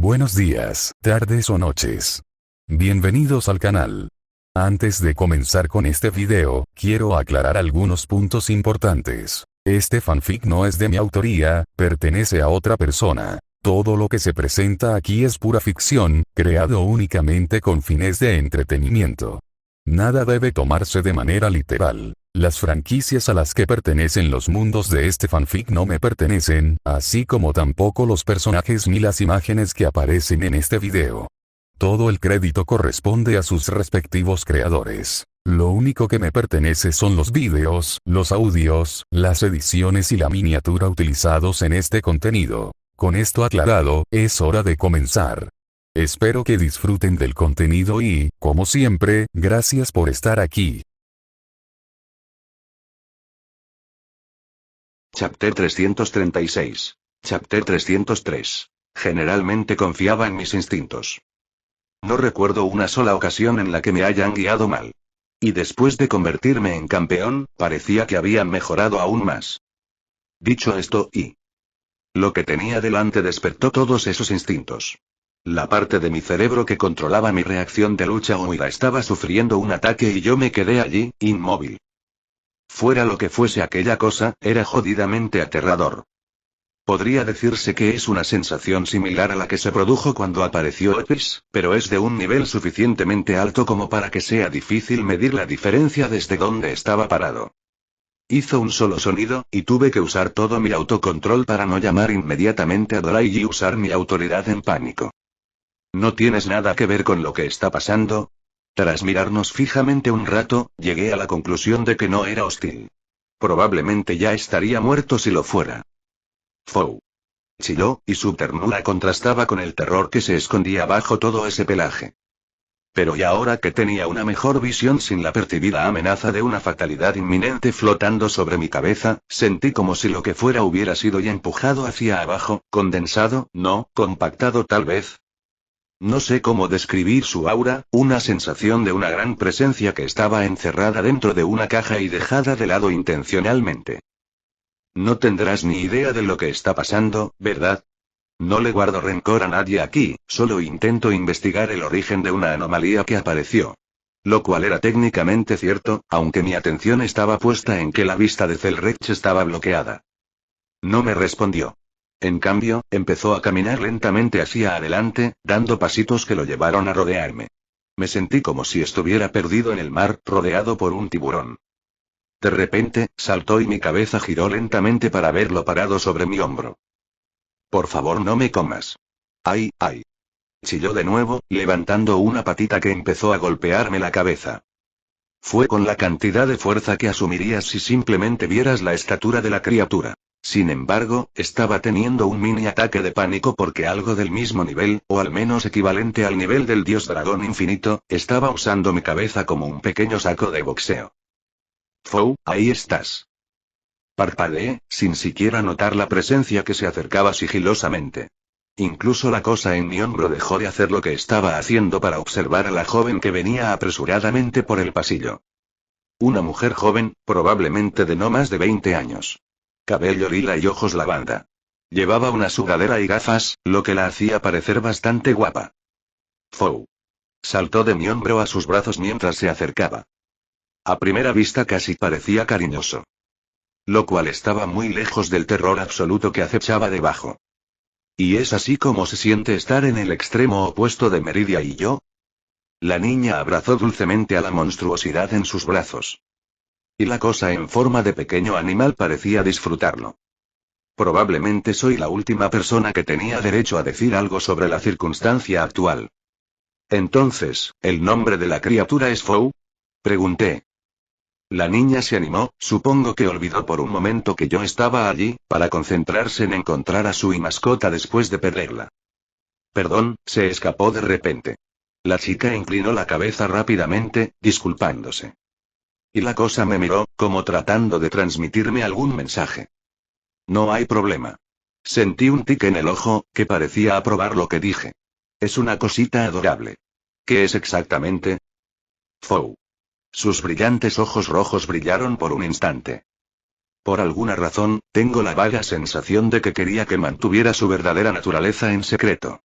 Buenos días, tardes o noches. Bienvenidos al canal. Antes de comenzar con este video, quiero aclarar algunos puntos importantes. Este fanfic no es de mi autoría, pertenece a otra persona. Todo lo que se presenta aquí es pura ficción, creado únicamente con fines de entretenimiento. Nada debe tomarse de manera literal. Las franquicias a las que pertenecen los mundos de este fanfic no me pertenecen, así como tampoco los personajes ni las imágenes que aparecen en este video. Todo el crédito corresponde a sus respectivos creadores. Lo único que me pertenece son los vídeos, los audios, las ediciones y la miniatura utilizados en este contenido. Con esto aclarado, es hora de comenzar. Espero que disfruten del contenido y, como siempre, gracias por estar aquí. Chapter 336. Chapter 303. Generalmente confiaba en mis instintos. No recuerdo una sola ocasión en la que me hayan guiado mal. Y después de convertirme en campeón, parecía que habían mejorado aún más. Dicho esto, lo que tenía delante despertó todos esos instintos. La parte de mi cerebro que controlaba mi reacción de lucha o huida estaba sufriendo un ataque y yo me quedé allí, inmóvil. Fuera lo que fuese aquella cosa, era jodidamente aterrador. Podría decirse que es una sensación similar a la que se produjo cuando apareció Epis, pero es de un nivel suficientemente alto como para que sea difícil medir la diferencia desde donde estaba parado. Hizo un solo sonido, y tuve que usar todo mi autocontrol para no llamar inmediatamente a Dorai y usar mi autoridad en pánico. ¿No tienes nada que ver con lo que está pasando? Tras mirarnos fijamente un rato, llegué a la conclusión de que no era hostil. Probablemente ya estaría muerto si lo fuera. Fou. Chilló, y su ternura contrastaba con el terror que se escondía bajo todo ese pelaje. Pero y ahora que tenía una mejor visión sin la percibida amenaza de una fatalidad inminente flotando sobre mi cabeza, sentí como si lo que fuera hubiera sido ya empujado hacia abajo, condensado, no, compactado tal vez. No sé cómo describir su aura, una sensación de una gran presencia que estaba encerrada dentro de una caja y dejada de lado intencionalmente. No tendrás ni idea de lo que está pasando, ¿verdad? No le guardo rencor a nadie aquí, solo intento investigar el origen de una anomalía que apareció. Lo cual era técnicamente cierto, aunque mi atención estaba puesta en que la vista de Zelrech estaba bloqueada. No me respondió. En cambio, empezó a caminar lentamente hacia adelante, dando pasitos que lo llevaron a rodearme. Me sentí como si estuviera perdido en el mar, rodeado por un tiburón. De repente, saltó y mi cabeza giró lentamente para verlo parado sobre mi hombro. Por favor, no me comas. ¡Ay, ay! Chilló de nuevo, levantando una patita que empezó a golpearme la cabeza. Fue con la cantidad de fuerza que asumirías si simplemente vieras la estatura de la criatura. Sin embargo, estaba teniendo un mini ataque de pánico porque algo del mismo nivel, o al menos equivalente al nivel del dios dragón infinito, estaba usando mi cabeza como un pequeño saco de boxeo. Fou, ahí estás. Parpadeé, sin siquiera notar la presencia que se acercaba sigilosamente. Incluso la cosa en mi hombro dejó de hacer lo que estaba haciendo para observar a la joven que venía apresuradamente por el pasillo. Una mujer joven, probablemente de no más de 20 años. Cabello lila y ojos lavanda. Llevaba una sudadera y gafas, lo que la hacía parecer bastante guapa. Fou. Saltó de mi hombro a sus brazos mientras se acercaba. A primera vista casi parecía cariñoso. Lo cual estaba muy lejos del terror absoluto que acechaba debajo. ¿Y es así como se siente estar en el extremo opuesto de Meridia y yo? La niña abrazó dulcemente a la monstruosidad en sus brazos. Y la cosa en forma de pequeño animal parecía disfrutarlo. Probablemente soy la última persona que tenía derecho a decir algo sobre la circunstancia actual. Entonces, ¿el nombre de la criatura es Fou? Pregunté. La niña se animó, supongo que olvidó por un momento que yo estaba allí, para concentrarse en encontrar a su mascota después de perderla. Perdón, se escapó de repente. La chica inclinó la cabeza rápidamente, disculpándose. Y la cosa me miró, como tratando de transmitirme algún mensaje. No hay problema. Sentí un tic en el ojo, que parecía aprobar lo que dije. Es una cosita adorable. ¿Qué es exactamente? Fou. Sus brillantes ojos rojos brillaron por un instante. Por alguna razón, tengo la vaga sensación de que quería que mantuviera su verdadera naturaleza en secreto.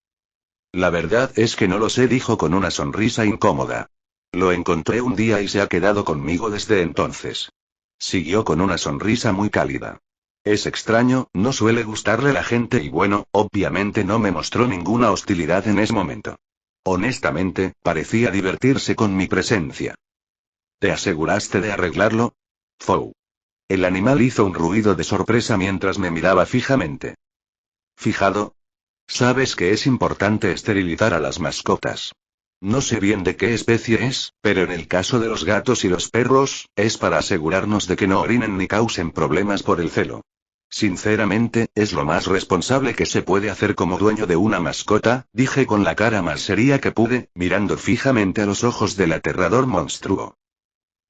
La verdad es que no lo sé, dijo con una sonrisa incómoda. Lo encontré un día y se ha quedado conmigo desde entonces. Siguió con una sonrisa muy cálida. Es extraño, no suele gustarle la gente y bueno, obviamente no me mostró ninguna hostilidad en ese momento. Honestamente, parecía divertirse con mi presencia. ¿Te aseguraste de arreglarlo? Fou. El animal hizo un ruido de sorpresa mientras me miraba fijamente. ¿Fijado? Sabes que es importante esterilizar a las mascotas. No sé bien de qué especie es, pero en el caso de los gatos y los perros, es para asegurarnos de que no orinen ni causen problemas por el celo. Sinceramente, es lo más responsable que se puede hacer como dueño de una mascota, dije con la cara más seria que pude, mirando fijamente a los ojos del aterrador monstruo.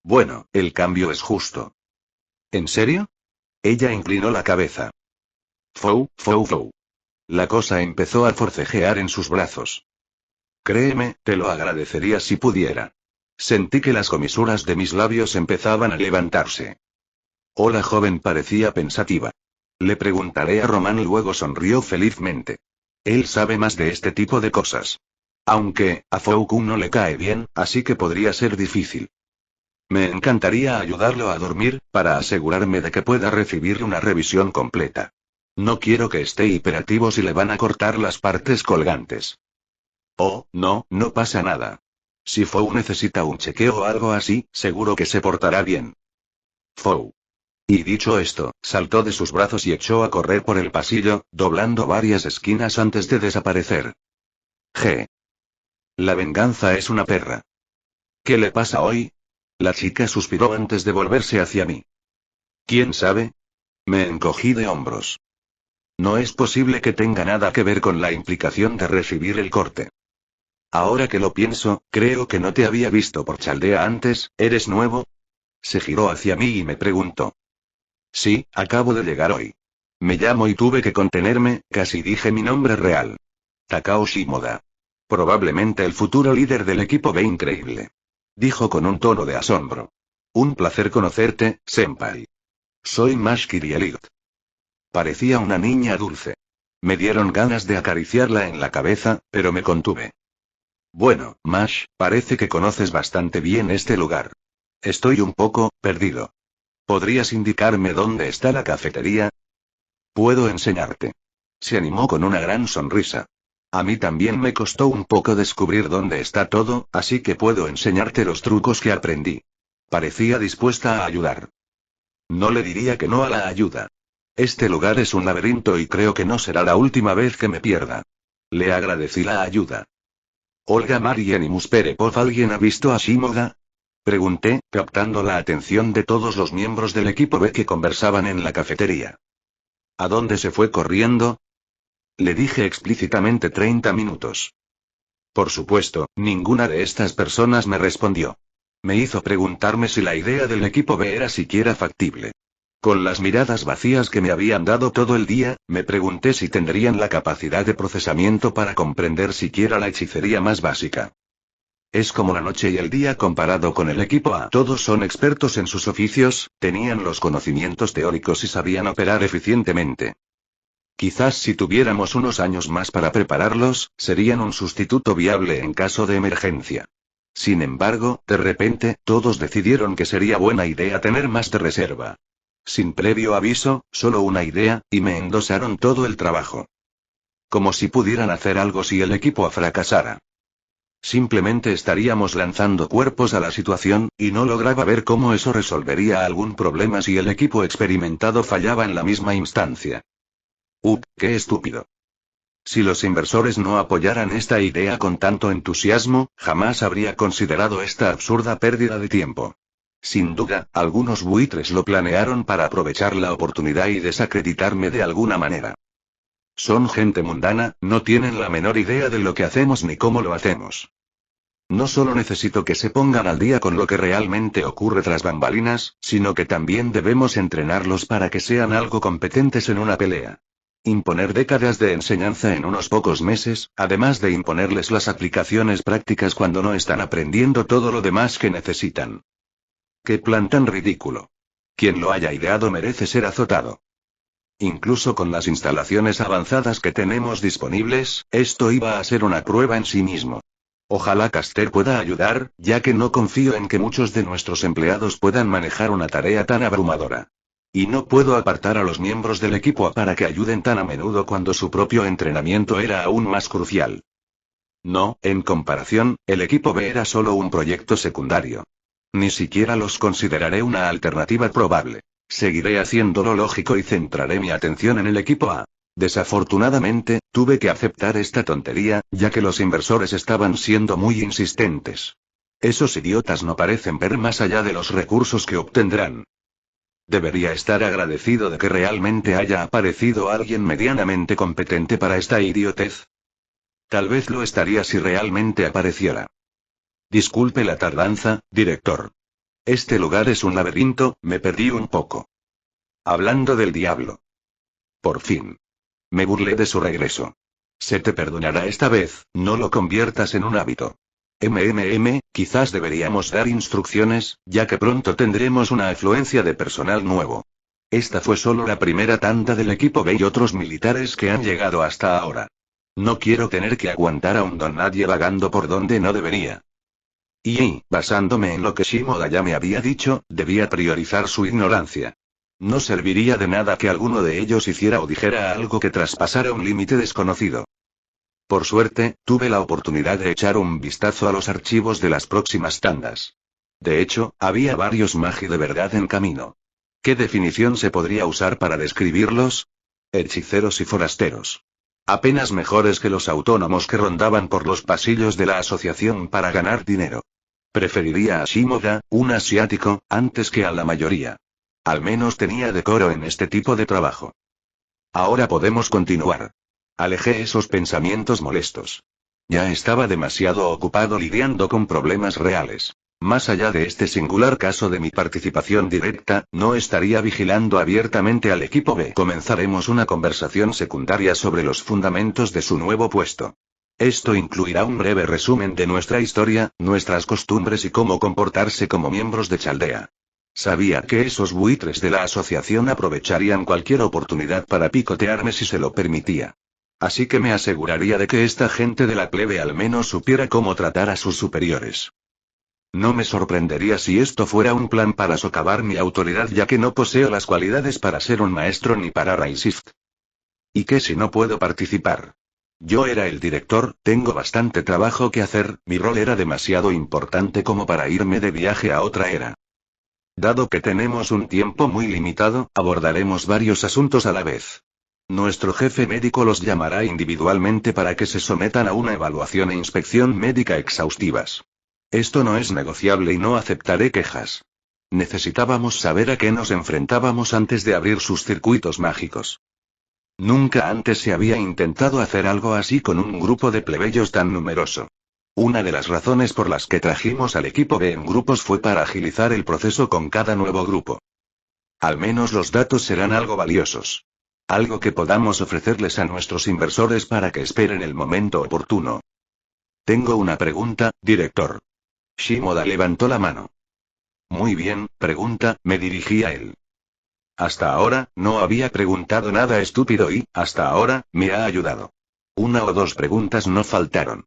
Bueno, el cambio es justo. ¿En serio? Ella inclinó la cabeza. Fou, fou, fou. La cosa empezó a forcejear en sus brazos. Créeme, te lo agradecería si pudiera. Sentí que las comisuras de mis labios empezaban a levantarse. La joven parecía pensativa. Le preguntaré a Román, luego sonrió felizmente. Él sabe más de este tipo de cosas. Aunque, a Foucault no le cae bien, así que podría ser difícil. Me encantaría ayudarlo a dormir, para asegurarme de que pueda recibir una revisión completa. No quiero que esté hiperactivo si le van a cortar las partes colgantes. Oh, no, no pasa nada. Si Fou necesita un chequeo o algo así, seguro que se portará bien. Fou. Y dicho esto, saltó de sus brazos y echó a correr por el pasillo, doblando varias esquinas antes de desaparecer. G. La venganza es una perra. ¿Qué le pasa hoy? La chica suspiró antes de volverse hacia mí. ¿Quién sabe? Me encogí de hombros. No es posible que tenga nada que ver con la implicación de recibir el corte. Ahora que lo pienso, creo que no te había visto por Chaldea antes, ¿eres nuevo? Se giró hacia mí y me preguntó. Sí, acabo de llegar hoy. Me llamo y tuve que contenerme, casi dije mi nombre real. Takao Shimoda. Probablemente el futuro líder del equipo B increíble. Dijo con un tono de asombro. Un placer conocerte, senpai. Soy Mash Kirielith. Parecía una niña dulce. Me dieron ganas de acariciarla en la cabeza, pero me contuve. Bueno, Mash, parece que conoces bastante bien este lugar. Estoy un poco perdido. ¿Podrías indicarme dónde está la cafetería? Puedo enseñarte. Se animó con una gran sonrisa. A mí también me costó un poco descubrir dónde está todo, así que puedo enseñarte los trucos que aprendí. Parecía dispuesta a ayudar. No le diría que no a la ayuda. Este lugar es un laberinto y creo que no será la última vez que me pierda. Le agradecí la ayuda. Olga Marian y Musperepov, ¿alguien ha visto a Shimoda? Pregunté, captando la atención de todos los miembros del equipo B que conversaban en la cafetería. ¿A dónde se fue corriendo? Le dije explícitamente 30 minutos. Por supuesto, ninguna de estas personas me respondió. Me hizo preguntarme si la idea del equipo B era siquiera factible. Con las miradas vacías que me habían dado todo el día, me pregunté si tendrían la capacidad de procesamiento para comprender siquiera la hechicería más básica. Es como la noche y el día comparado con el equipo A. Todos son expertos en sus oficios, tenían los conocimientos teóricos y sabían operar eficientemente. Quizás si tuviéramos unos años más para prepararlos, serían un sustituto viable en caso de emergencia. Sin embargo, de repente, todos decidieron que sería buena idea tener más de reserva. Sin previo aviso, solo una idea, y me endosaron todo el trabajo. Como si pudieran hacer algo si el equipo A fracasara. Simplemente estaríamos lanzando cuerpos a la situación, y no lograba ver cómo eso resolvería algún problema si el equipo experimentado fallaba en la misma instancia. ¡Qué estúpido! Si los inversores no apoyaran esta idea con tanto entusiasmo, jamás habría considerado esta absurda pérdida de tiempo. Sin duda, algunos buitres lo planearon para aprovechar la oportunidad y desacreditarme de alguna manera. Son gente mundana, no tienen la menor idea de lo que hacemos ni cómo lo hacemos. No solo necesito que se pongan al día con lo que realmente ocurre tras bambalinas, sino que también debemos entrenarlos para que sean algo competentes en una pelea. Imponer décadas de enseñanza en unos pocos meses, además de imponerles las aplicaciones prácticas cuando no están aprendiendo todo lo demás que necesitan. ¡Qué plan tan ridículo! Quien lo haya ideado merece ser azotado. Incluso con las instalaciones avanzadas que tenemos disponibles, esto iba a ser una prueba en sí mismo. Ojalá Caster pueda ayudar, ya que no confío en que muchos de nuestros empleados puedan manejar una tarea tan abrumadora. Y no puedo apartar a los miembros del equipo A para que ayuden tan a menudo cuando su propio entrenamiento era aún más crucial. No, en comparación, el equipo B era solo un proyecto secundario. Ni siquiera los consideraré una alternativa probable. Seguiré haciendo lo lógico y centraré mi atención en el equipo A. Desafortunadamente, tuve que aceptar esta tontería, ya que los inversores estaban siendo muy insistentes. Esos idiotas no parecen ver más allá de los recursos que obtendrán. Debería estar agradecido de que realmente haya aparecido alguien medianamente competente para esta idiotez. Tal vez lo estaría si realmente apareciera. Disculpe la tardanza, director. Este lugar es un laberinto, me perdí un poco. Hablando del diablo. Por fin. Me burlé de su regreso. Se te perdonará esta vez, no lo conviertas en un hábito. Quizás deberíamos dar instrucciones, ya que pronto tendremos una afluencia de personal nuevo. Esta fue solo la primera tanda del equipo B y otros militares que han llegado hasta ahora. No quiero tener que aguantar a un don nadie vagando por donde no debería. Y, basándome en lo que Shimoda ya me había dicho, debía priorizar su ignorancia. No serviría de nada que alguno de ellos hiciera o dijera algo que traspasara un límite desconocido. Por suerte, tuve la oportunidad de echar un vistazo a los archivos de las próximas tandas. De hecho, había varios magi de verdad en camino. ¿Qué definición se podría usar para describirlos? Hechiceros y forasteros. Apenas mejores que los autónomos que rondaban por los pasillos de la asociación para ganar dinero. Preferiría a Shimoda, un asiático, antes que a la mayoría. Al menos tenía decoro en este tipo de trabajo. Ahora podemos continuar. Alejé esos pensamientos molestos. Ya estaba demasiado ocupado lidiando con problemas reales. Más allá de este singular caso de mi participación directa, no estaría vigilando abiertamente al equipo B. Comenzaremos una conversación secundaria sobre los fundamentos de su nuevo puesto. Esto incluirá un breve resumen de nuestra historia, nuestras costumbres y cómo comportarse como miembros de Chaldea. Sabía que esos buitres de la asociación aprovecharían cualquier oportunidad para picotearme si se lo permitía. Así que me aseguraría de que esta gente de la plebe al menos supiera cómo tratar a sus superiores. No me sorprendería si esto fuera un plan para socavar mi autoridad, ya que no poseo las cualidades para ser un maestro ni para Raisift. ¿Y qué si no puedo participar? Yo era el director, tengo bastante trabajo que hacer, mi rol era demasiado importante como para irme de viaje a otra era. Dado que tenemos un tiempo muy limitado, abordaremos varios asuntos a la vez. Nuestro jefe médico los llamará individualmente para que se sometan a una evaluación e inspección médica exhaustivas. Esto no es negociable y no aceptaré quejas. Necesitábamos saber a qué nos enfrentábamos antes de abrir sus circuitos mágicos. Nunca antes se había intentado hacer algo así con un grupo de plebeyos tan numeroso. Una de las razones por las que trajimos al equipo B en grupos fue para agilizar el proceso con cada nuevo grupo. Al menos los datos serán algo valiosos. Algo que podamos ofrecerles a nuestros inversores para que esperen el momento oportuno. Tengo una pregunta, director. Shimoda levantó la mano. Muy bien, pregunta, me dirigí a él. Hasta ahora, no había preguntado nada estúpido y, hasta ahora, me ha ayudado. Una o dos preguntas no faltaron.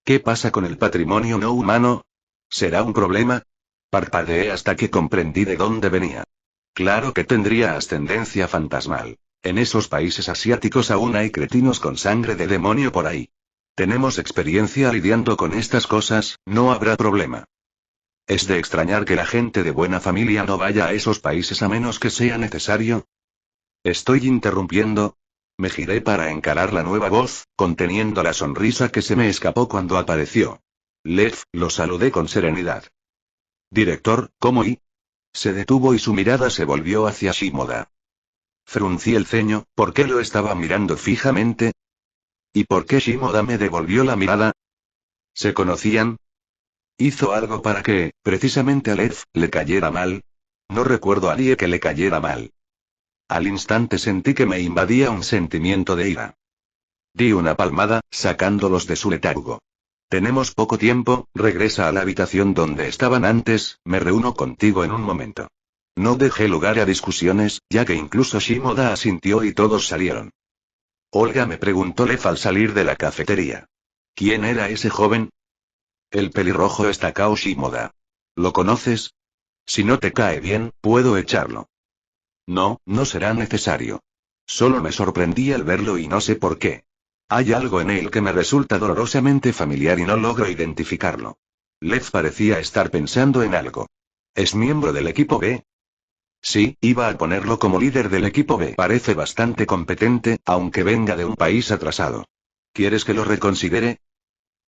¿Qué pasa con el patrimonio no humano? ¿Será un problema? Parpadeé hasta que comprendí de dónde venía. Claro que tendría ascendencia fantasmal. En esos países asiáticos aún hay cretinos con sangre de demonio por ahí. Tenemos experiencia lidiando con estas cosas, no habrá problema. Es de extrañar que la gente de buena familia no vaya a esos países a menos que sea necesario. ¿Estoy interrumpiendo? Me giré para encarar la nueva voz, conteniendo la sonrisa que se me escapó cuando apareció. Lev, lo saludé con serenidad. Director, ¿cómo y? Se detuvo y su mirada se volvió hacia Shimoda. Fruncí el ceño, ¿por qué lo estaba mirando fijamente? ¿Y por qué Shimoda me devolvió la mirada? ¿Se conocían? ¿Hizo algo para que, precisamente a Lev, le cayera mal? No recuerdo a nadie que le cayera mal. Al instante sentí que me invadía un sentimiento de ira. Di una palmada, sacándolos de su letargo. Tenemos poco tiempo, regresa a la habitación donde estaban antes, me reúno contigo en un momento. No dejé lugar a discusiones, ya que incluso Shimoda asintió y todos salieron. Olga me preguntó Lev al salir de la cafetería. ¿Quién era ese joven? El pelirrojo es Takao Shimoda. ¿Lo conoces? Si no te cae bien, puedo echarlo. No, no será necesario. Solo me sorprendí al verlo y no sé por qué. Hay algo en él que me resulta dolorosamente familiar y no logro identificarlo. Lev parecía estar pensando en algo. ¿Es miembro del equipo B? Sí, iba a ponerlo como líder del equipo B. Parece bastante competente, aunque venga de un país atrasado. ¿Quieres que lo reconsidere?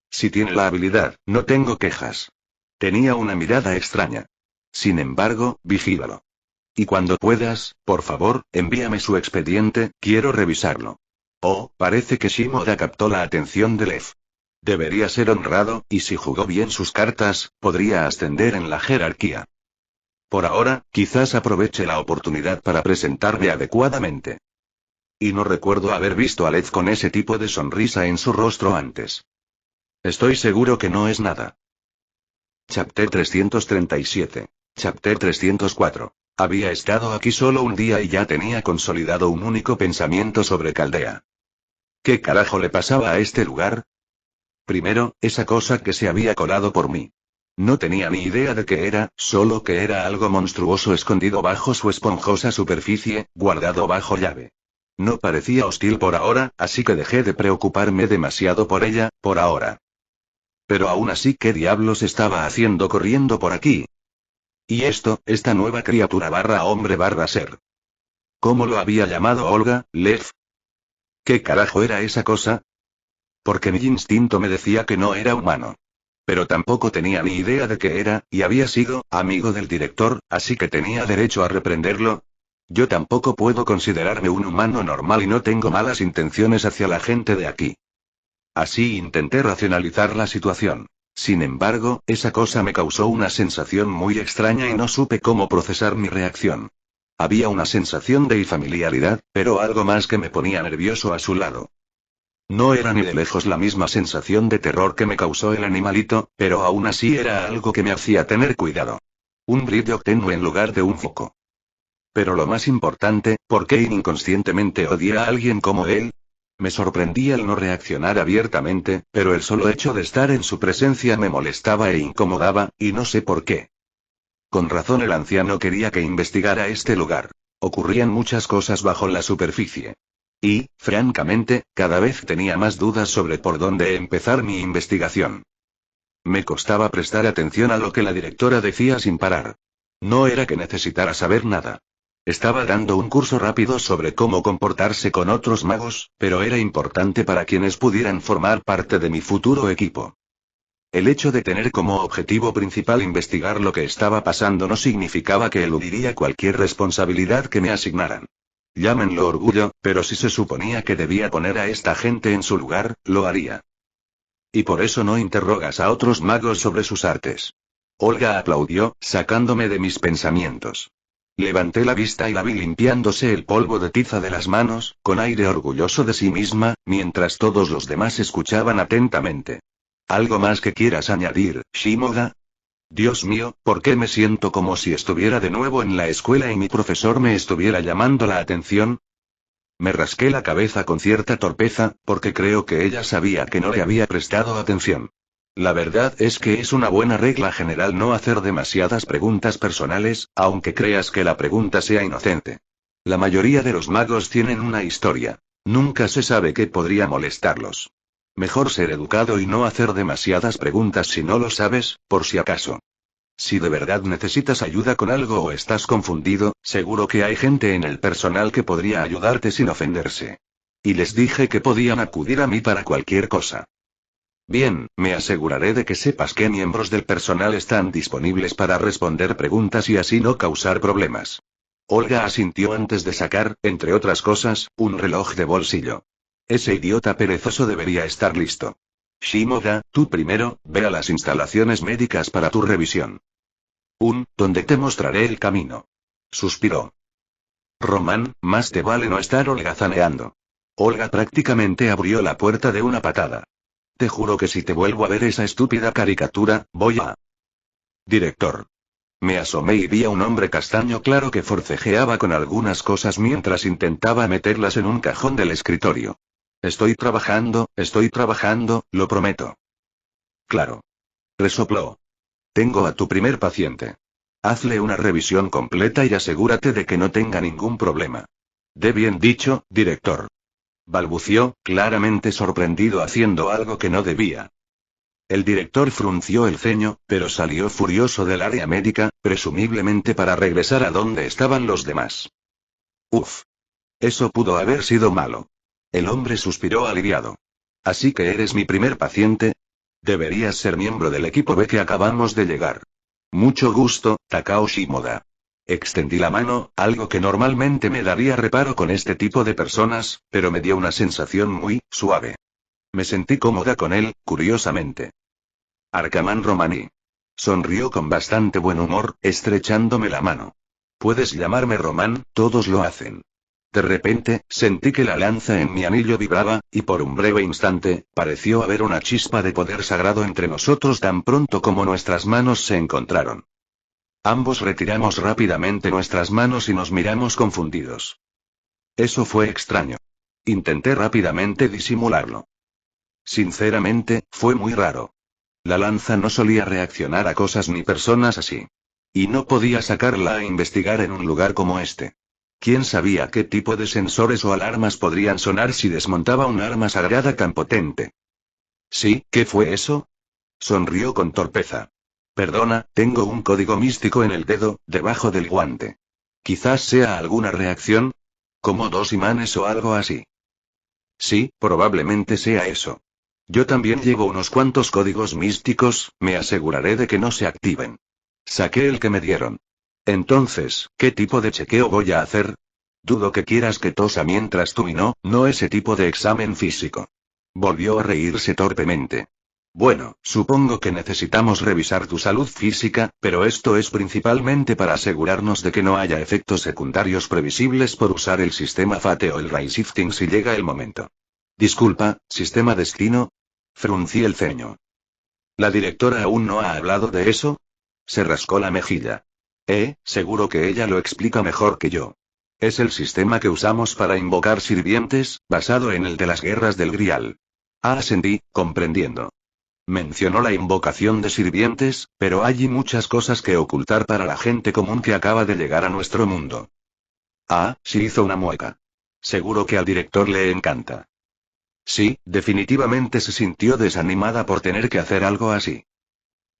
Si tiene la habilidad, no tengo quejas. Tenía una mirada extraña. Sin embargo, vigílalo. Y cuando puedas, por favor, envíame su expediente, quiero revisarlo. Oh, parece que Shimoda captó la atención de Lev. Debería ser honrado, y si jugó bien sus cartas, podría ascender en la jerarquía. Por ahora, quizás aproveche la oportunidad para presentarme adecuadamente. Y no recuerdo haber visto a Lev con ese tipo de sonrisa en su rostro antes. Estoy seguro que no es nada. Chapter 337. Chapter 304. Había estado aquí solo un día y ya tenía consolidado un único pensamiento sobre Caldea. ¿Qué carajo le pasaba a este lugar? Primero, esa cosa que se había colado por mí. No tenía ni idea de qué era, solo que era algo monstruoso escondido bajo su esponjosa superficie, guardado bajo llave. No parecía hostil por ahora, así que dejé de preocuparme demasiado por ella, por ahora. Pero aún así, ¿qué diablos estaba haciendo corriendo por aquí? Y esto, esta nueva criatura barra hombre barra ser. ¿Cómo lo había llamado Olga, Lev? ¿Qué carajo era esa cosa? Porque mi instinto me decía que no era humano. Pero tampoco tenía ni idea de qué era, y había sido amigo del director, así que tenía derecho a reprenderlo. Yo tampoco puedo considerarme un humano normal y no tengo malas intenciones hacia la gente de aquí. Así intenté racionalizar la situación. Sin embargo, esa cosa me causó una sensación muy extraña y no supe cómo procesar mi reacción. Había una sensación de familiaridad, pero algo más que me ponía nervioso a su lado. No era ni de lejos la misma sensación de terror que me causó el animalito, pero aún así era algo que me hacía tener cuidado. Un brillo tenue en lugar de un foco. Pero lo más importante, ¿por qué inconscientemente odié a alguien como él? Me sorprendía el no reaccionar abiertamente, pero el solo hecho de estar en su presencia me molestaba e incomodaba, y no sé por qué. Con razón el anciano quería que investigara este lugar. Ocurrían muchas cosas bajo la superficie. Y, francamente, cada vez tenía más dudas sobre por dónde empezar mi investigación. Me costaba prestar atención a lo que la directora decía sin parar. No era que necesitara saber nada. Estaba dando un curso rápido sobre cómo comportarse con otros magos, pero era importante para quienes pudieran formar parte de mi futuro equipo. El hecho de tener como objetivo principal investigar lo que estaba pasando no significaba que eludiría cualquier responsabilidad que me asignaran. Llámenlo orgullo, pero si se suponía que debía poner a esta gente en su lugar, lo haría. Y por eso no interrogas a otros magos sobre sus artes. Olga aplaudió, sacándome de mis pensamientos. Levanté la vista y la vi limpiándose el polvo de tiza de las manos, con aire orgulloso de sí misma, mientras todos los demás escuchaban atentamente. ¿Algo más que quieras añadir, Shimoda? Dios mío, ¿por qué me siento como si estuviera de nuevo en la escuela y mi profesor me estuviera llamando la atención? Me rasqué la cabeza con cierta torpeza, porque creo que ella sabía que no le había prestado atención. La verdad es que es una buena regla general no hacer demasiadas preguntas personales, aunque creas que la pregunta sea inocente. La mayoría de los magos tienen una historia. Nunca se sabe qué podría molestarlos. Mejor ser educado y no hacer demasiadas preguntas si no lo sabes, por si acaso. Si de verdad necesitas ayuda con algo o estás confundido, seguro que hay gente en el personal que podría ayudarte sin ofenderse. Y les dije que podían acudir a mí para cualquier cosa. Bien, me aseguraré de que sepas qué miembros del personal están disponibles para responder preguntas y así no causar problemas. Olga asintió antes de sacar, entre otras cosas, un reloj de bolsillo. Ese idiota perezoso debería estar listo. Shimoda, tú primero, ve a las instalaciones médicas para tu revisión. Donde te mostraré el camino. Suspiró. Román, más te vale no estar holgazaneando. Olga prácticamente abrió la puerta de una patada. Te juro que si te vuelvo a ver esa estúpida caricatura, voy a... Director. Me asomé y vi a un hombre castaño claro que forcejeaba con algunas cosas mientras intentaba meterlas en un cajón del escritorio. Estoy trabajando, lo prometo. Claro. Resopló. Tengo a tu primer paciente. Hazle una revisión completa y asegúrate de que no tenga ningún problema. De bien dicho, director. Balbució, claramente sorprendido haciendo algo que no debía. El director frunció el ceño, pero salió furioso del área médica, presumiblemente para regresar a donde estaban los demás. Uf. Eso pudo haber sido malo. El hombre suspiró aliviado. Así que eres mi primer paciente. Deberías ser miembro del equipo B que acabamos de llegar. Mucho gusto, Takao Shimoda. Extendí la mano, algo que normalmente me daría reparo con este tipo de personas, pero me dio una sensación muy suave. Me sentí cómoda con él, curiosamente. Arcaman Romani. Sonrió con bastante buen humor, estrechándome la mano. Puedes llamarme Román, todos lo hacen. De repente, sentí que la lanza en mi anillo vibraba, y por un breve instante, pareció haber una chispa de poder sagrado entre nosotros tan pronto como nuestras manos se encontraron. Ambos retiramos rápidamente nuestras manos y nos miramos confundidos. Eso fue extraño. Intenté rápidamente disimularlo. Sinceramente, fue muy raro. La lanza no solía reaccionar a cosas ni personas así. Y no podía sacarla a investigar en un lugar como este. ¿Quién sabía qué tipo de sensores o alarmas podrían sonar si desmontaba un arma sagrada tan potente? ¿Sí? ¿Qué fue eso? Sonrió con torpeza. Perdona, tengo un código místico en el dedo, debajo del guante. Quizás sea alguna reacción. Como dos imanes o algo así. Sí, probablemente sea eso. Yo también llevo unos cuantos códigos místicos, me aseguraré de que no se activen. Saqué el que me dieron. Entonces, ¿qué tipo de chequeo voy a hacer? Dudo que quieras que tosa mientras tú y no ese tipo de examen físico. Volvió a reírse torpemente. Bueno, supongo que necesitamos revisar tu salud física, pero esto es principalmente para asegurarnos de que no haya efectos secundarios previsibles por usar el sistema FATE o el Ray Shifting si llega el momento. Disculpa, ¿sistema destino? Fruncí el ceño. ¿La directora aún no ha hablado de eso? Se rascó la mejilla. Seguro que ella lo explica mejor que yo. Es el sistema que usamos para invocar sirvientes, basado en el de las guerras del Grial. Ascendí, comprendiendo. Mencionó la invocación de sirvientes, pero hay muchas cosas que ocultar para la gente común que acaba de llegar a nuestro mundo. Sí, hizo una mueca. Seguro que al director le encanta. Sí, definitivamente se sintió desanimada por tener que hacer algo así.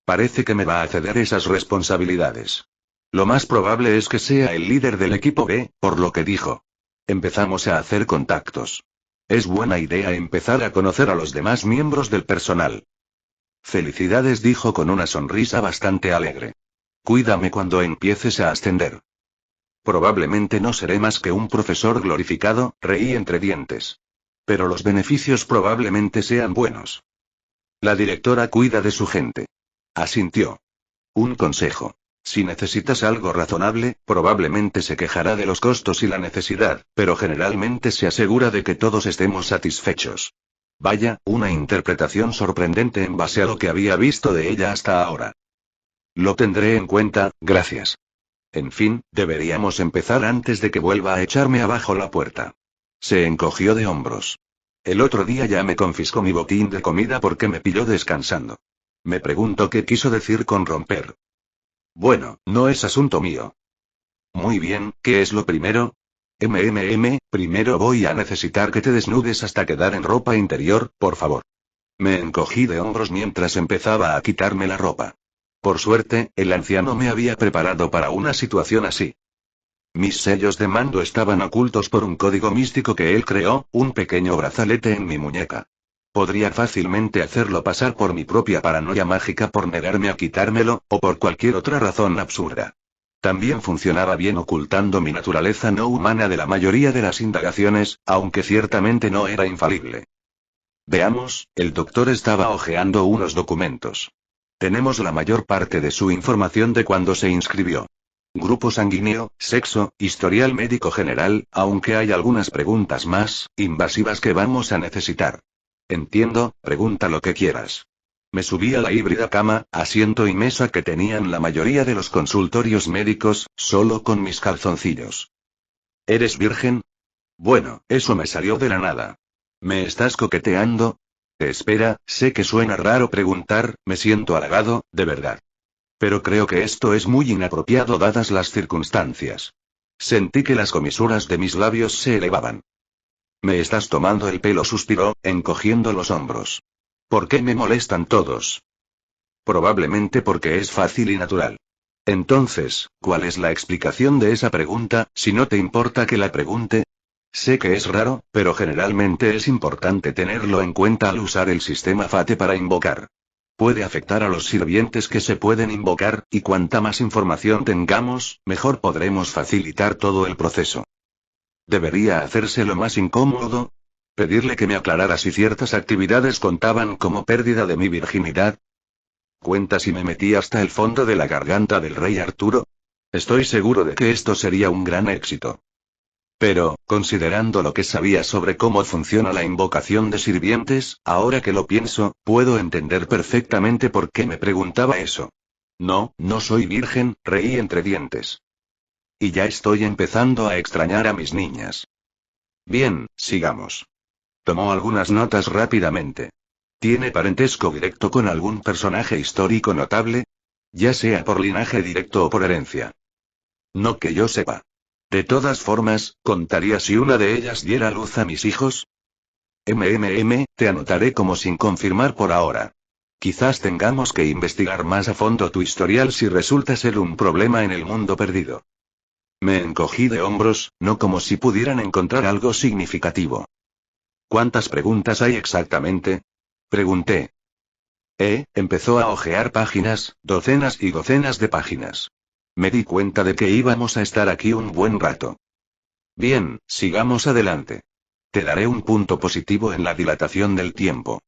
Parece que me va a ceder esas responsabilidades. Lo más probable es que sea el líder del equipo B, por lo que dijo. Empezamos a hacer contactos. Es buena idea empezar a conocer a los demás miembros del personal. Felicidades, dijo con una sonrisa bastante alegre. Cuídame cuando empieces a ascender. Probablemente no seré más que un profesor glorificado, reí entre dientes. Pero los beneficios probablemente sean buenos. La directora cuida de su gente. Asintió. Un consejo. Si necesitas algo razonable, probablemente se quejará de los costos y la necesidad, pero generalmente se asegura de que todos estemos satisfechos. Vaya, una interpretación sorprendente en base a lo que había visto de ella hasta ahora. Lo tendré en cuenta, gracias. En fin, deberíamos empezar antes de que vuelva a echarme abajo la puerta. Se encogió de hombros. El otro día ya me confiscó mi botín de comida porque me pilló descansando. Me pregunto qué quiso decir con romper. Bueno, no es asunto mío. Muy bien, ¿qué es lo primero? Primero voy a necesitar que te desnudes hasta quedar en ropa interior, por favor. Me encogí de hombros mientras empezaba a quitarme la ropa. Por suerte, el anciano me había preparado para una situación así. Mis sellos de mando estaban ocultos por un código místico que él creó, un pequeño brazalete en mi muñeca. Podría fácilmente hacerlo pasar por mi propia paranoia mágica por negarme a quitármelo, o por cualquier otra razón absurda. También funcionaba bien ocultando mi naturaleza no humana de la mayoría de las indagaciones, aunque ciertamente no era infalible. Veamos, el doctor estaba hojeando unos documentos. Tenemos la mayor parte de su información de cuando se inscribió. Grupo sanguíneo, sexo, historial médico general, aunque hay algunas preguntas más invasivas que vamos a necesitar. Entiendo, pregunta lo que quieras. Me subí a la híbrida cama, asiento y mesa que tenían la mayoría de los consultorios médicos, solo con mis calzoncillos. ¿Eres virgen? Bueno, eso me salió de la nada. ¿Me estás coqueteando? Espera, sé que suena raro preguntar, me siento halagado, de verdad. Pero creo que esto es muy inapropiado dadas las circunstancias. Sentí que las comisuras de mis labios se elevaban. Me estás tomando el pelo, suspiró, encogiendo los hombros. ¿Por qué me molestan todos? Probablemente porque es fácil y natural. Entonces, ¿cuál es la explicación de esa pregunta, si no te importa que la pregunte? Sé que es raro, pero generalmente es importante tenerlo en cuenta al usar el sistema FATE para invocar. Puede afectar a los sirvientes que se pueden invocar, y cuanta más información tengamos, mejor podremos facilitar todo el proceso. ¿Debería hacerse lo más incómodo? ¿Pedirle que me aclarara si ciertas actividades contaban como pérdida de mi virginidad? ¿Cuenta si me metí hasta el fondo de la garganta del rey Arturo? Estoy seguro de que esto sería un gran éxito. Pero, considerando lo que sabía sobre cómo funciona la invocación de sirvientes, ahora que lo pienso, puedo entender perfectamente por qué me preguntaba eso. No, no soy virgen, reí entre dientes. Y ya estoy empezando a extrañar a mis niñas. Bien, sigamos. Tomó algunas notas rápidamente. ¿Tiene parentesco directo con algún personaje histórico notable? Ya sea por linaje directo o por herencia. No que yo sepa. De todas formas, ¿contaría si una de ellas diera luz a mis hijos? Te anotaré como sin confirmar por ahora. Quizás tengamos que investigar más a fondo tu historial si resulta ser un problema en el mundo perdido. Me encogí de hombros, no como si pudieran encontrar algo significativo. ¿Cuántas preguntas hay exactamente? Pregunté. Empezó a hojear páginas, docenas y docenas de páginas. Me di cuenta de que íbamos a estar aquí un buen rato. Bien, sigamos adelante. Te daré un punto positivo en la dilatación del tiempo.